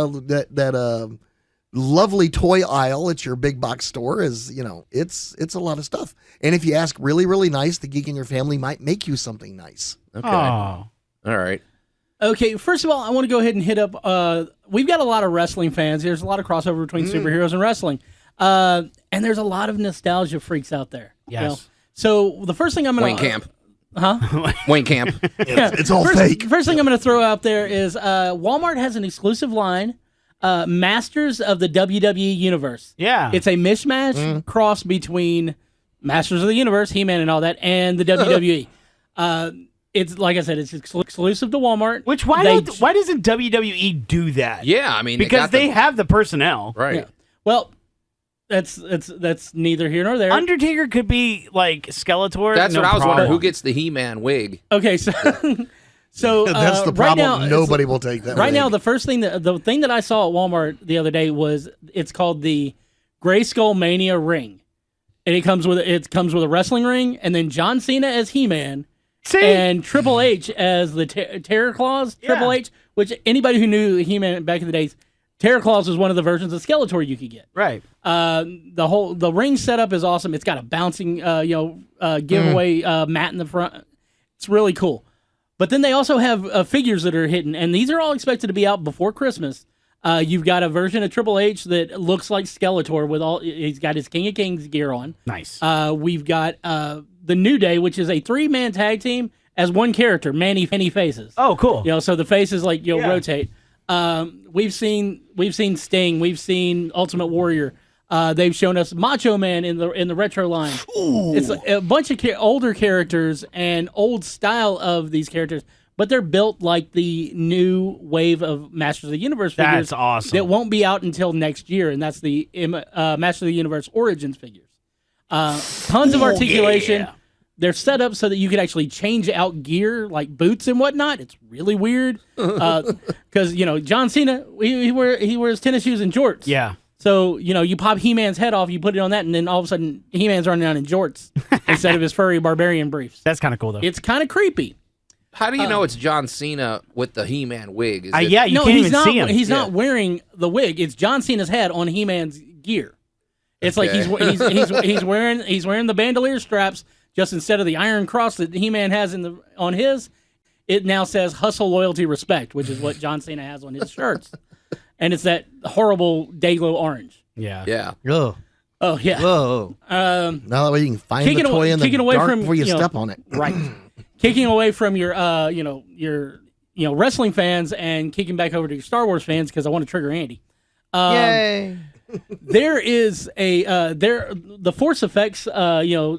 lovely toy aisle at your big box store is, you know, it's a lot of stuff. And if you ask really, really nice, the geek in your family might make you something nice. Okay. All right. Okay, first of all, I want to go ahead and hit up, we've got a lot of wrestling fans. There's a lot of crossover between superheroes and wrestling. And there's a lot of nostalgia freaks out there. Yes. You know? So the first thing I'm going Wayne Camp. Huh? Wayne Camp. It's all first, fake. First thing I'm going to throw out there is Walmart has an exclusive line, Masters of the WWE Universe. Yeah. It's a mishmash cross between Masters of the Universe, He-Man and all that, and the WWE. It's like I said, it's exclusive to Walmart. Which why doesn't WWE do that? Yeah, I mean, because they have the personnel. Right. Yeah. Well, that's neither here nor there. Undertaker could be like Skeletor. That's no what I was problem. wondering. Who gets the He-Man wig? Okay, so so That's the right problem. now, Nobody will take that. Right wig. now, the thing that I saw at Walmart the other day was it's called the Grayskull Mania ring, and it comes with a wrestling ring, and then John Cena as He-Man, and Triple H as the Terror Claws. Triple H, which anybody who knew He-Man back in the days, Terror Claws was one of the versions of Skeletor you could get. Right. The ring setup is awesome. It's got a bouncing giveaway mat in the front. It's really cool. But then they also have figures that are hidden, and these are all expected to be out before Christmas. You've got a version of Triple H that looks like Skeletor he's got his King of Kings gear on. Nice. We've got the New Day, which is a 3-man tag team as one character, Many Faces. Oh, cool. So the faces rotate. We've seen Sting. We've seen Ultimate Warrior. They've shown us Macho Man in the retro line. Ooh. It's a bunch of older characters and old style of these characters, but they're built like the new wave of Masters of the Universe figures. That's awesome. That won't be out until next year, and that's the Masters of the Universe Origins figures. Tons of articulation. Yeah. They're set up so that you could actually change out gear, like boots and whatnot. It's really weird because John Cena he wears tennis shoes and jorts. Yeah. So you pop He-Man's head off, you put it on that, and then all of a sudden He-Man's running around in jorts instead of his furry barbarian briefs. That's kind of cool though. It's kind of creepy. How do you know it's John Cena with the He-Man wig? Yeah, you can't even see him. He's not wearing the wig. It's John Cena's head on He-Man's gear. It's like he's wearing the bandolier straps. Just instead of the Iron Cross that He-Man has on his, it now says "Hustle, Loyalty, Respect," which is what John Cena has on his shirts, and it's that horrible Dayglow orange. Yeah. Yeah. Oh. Oh yeah. Whoa. Now that way you can find the toy in the dark before you step on it. Right. Kicking away from your wrestling fans and kicking back over to your Star Wars fans because I want to trigger Andy. Yay. There is the Force Effects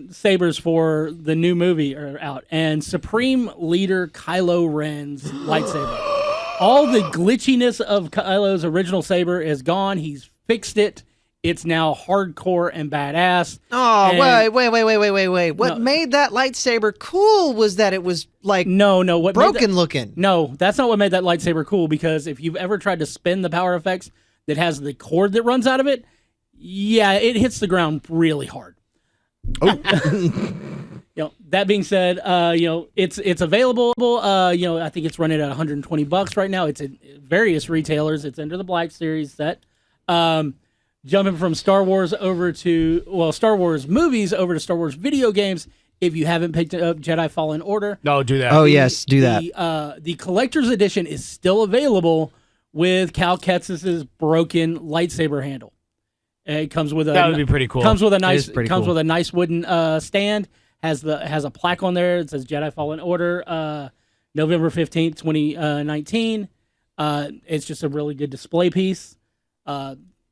sabers for the new movie are out, and Supreme Leader Kylo Ren's lightsaber. All the glitchiness of Kylo's original saber is gone. He's fixed it. It's now hardcore and badass. Oh, and wait. What made that lightsaber cool was that it was like what broken looking. No, that's not what made that lightsaber cool, because if you've ever tried to spin the power effects that has the cord that runs out of it, yeah, it hits the ground really hard. Oh. That being said, it's available. I think it's running at $120 right now. It's at various retailers. It's under the Black Series set. Jumping from Star Wars Star Wars movies over to Star Wars video games. If you haven't picked up Jedi Fallen Order, no, do that. Oh yes, do that. The collector's edition is still available with Cal Kestis's broken lightsaber handle. It comes with that would be pretty cool. Comes with a nice cool. with a nice wooden stand. Has a plaque on there. It says Jedi Fallen Order, November 15th, 2019. It's just a really good display piece.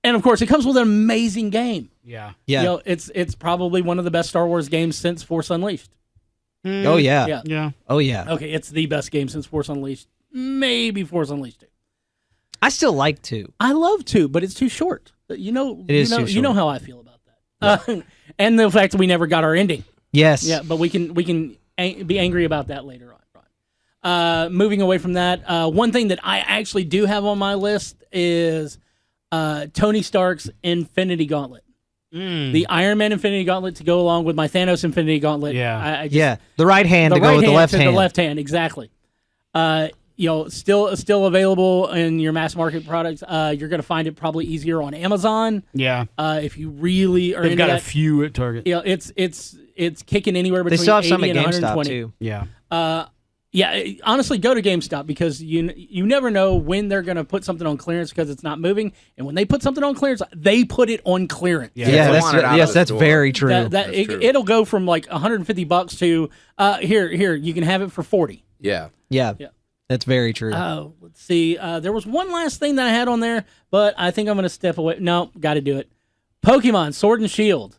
And of course, it comes with an amazing game. Yeah. It's probably one of the best Star Wars games since Force Unleashed. Oh yeah. Yeah. Oh yeah. Okay, it's the best game since Force Unleashed. Maybe Force Unleashed 2. I still like 2. I love 2, but it's too short. It is too short. You know how I feel about that. And the fact that we never got our ending. Yes. Yeah, but we can be angry about that later on. Moving away from that, one thing that I actually do have on my list is Tony Stark's Infinity Gauntlet. The Iron Man Infinity Gauntlet to go along with my Thanos Infinity Gauntlet. Yeah. The right hand to go with the left hand. The left hand, exactly. Still available in your mass market products. You're going to find it probably easier on Amazon. Yeah. If you really are They've into got that. a few at Target. It's kicking anywhere between They still have 80 some at and GameStop 120. too. Yeah. Yeah, honestly, go to GameStop because you never know when they're going to put something on clearance because it's not moving. And when they put something on clearance, they put it on clearance. That's very true. True. It'll go from like $150 to here you can have it for $40. Yeah. That's very true. Let's see. There was one last thing that I had on there, but I think I'm going to step away. No, got to do it. Pokemon Sword and Shield.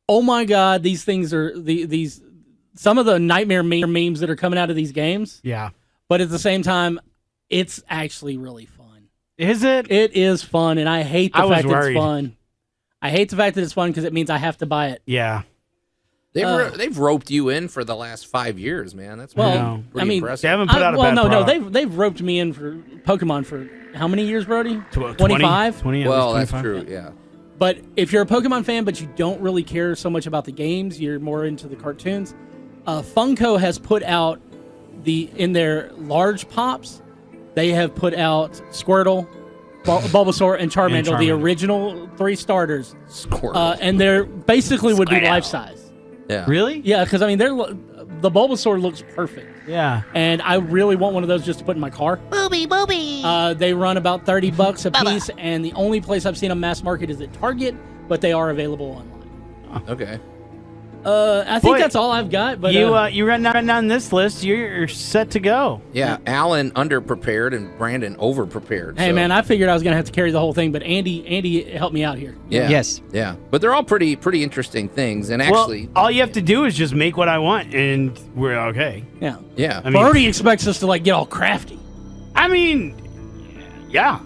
Oh my God, these things are these. Some of the nightmare memes that are coming out of these games. Yeah. But at the same time, it's actually really fun. Is it? It is fun, and I hate the fact that worried. it's fun. I hate the fact that it's fun because it means I have to buy it. Yeah. They've roped you in for the last 5 years, man. That's pretty impressive. They haven't put out a bad product. they've roped me in for Pokemon for how many years, Brody? 25? 20, well, that's true, yeah. But if you're a Pokemon fan, but you don't really care so much about the games, you're more into the cartoons, Funko has put out in their large pops, they have put out Squirtle, Bulbasaur, and Charmander, the original 3 starters. Squirtle. And they're basically would be life size. Yeah. Really? Yeah, because I mean, the Bulbasaur looks perfect. Yeah. And I really want one of those just to put in my car. Booby. They run about $30 a piece, and the only place I've seen them mass market is at Target, but they are available online. Okay. I think that's all I've got. But you run down this list, you're set to go. Yeah, Alan underprepared and Brandon overprepared. Hey, man, I figured I was going to have to carry the whole thing, but Andy helped me out here. Yeah. Yes. Yeah, but they're all pretty interesting things, and actually, all you have to do is just make what I want, and we're okay. Yeah. Yeah. I mean, Brody expects us to like get all crafty. I mean, yeah.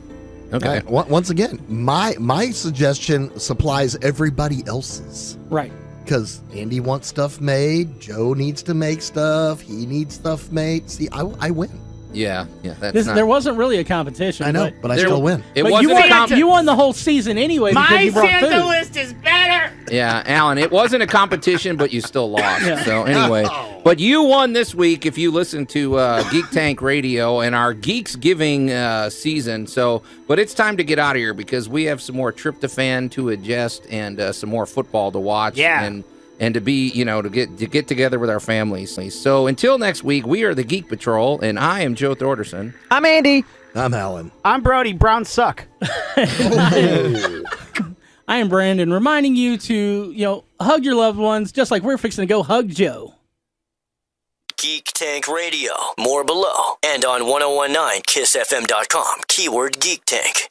Okay. Once again, my suggestion supplies everybody else's. Right. Because Andy wants stuff made, Joe needs to make stuff, he needs stuff made. See, I win. Yeah. That's There wasn't really a competition. I know, but I still win. It But wasn't you won the whole season anyway because you brought food. list is better. Yeah, Alan, it wasn't a competition, but you still lost. Yeah. So anyway, but you won this week if you listen to Geek Tank Radio and our Geeksgiving season. So, but it's time to get out of here because we have some more tryptophan to ingest and some more football to watch. Yeah. And to be, to get together with our families. So until next week, we are the Geek Patrol, and I am Joe Thorderson. I'm Andy. I'm Alan. I'm Brody. Brown suck. I am Brandon, reminding you to, hug your loved ones just like we're fixing to go hug Joe. Geek Tank Radio. More below and on 1019kissfm.com. Keyword Geek Tank.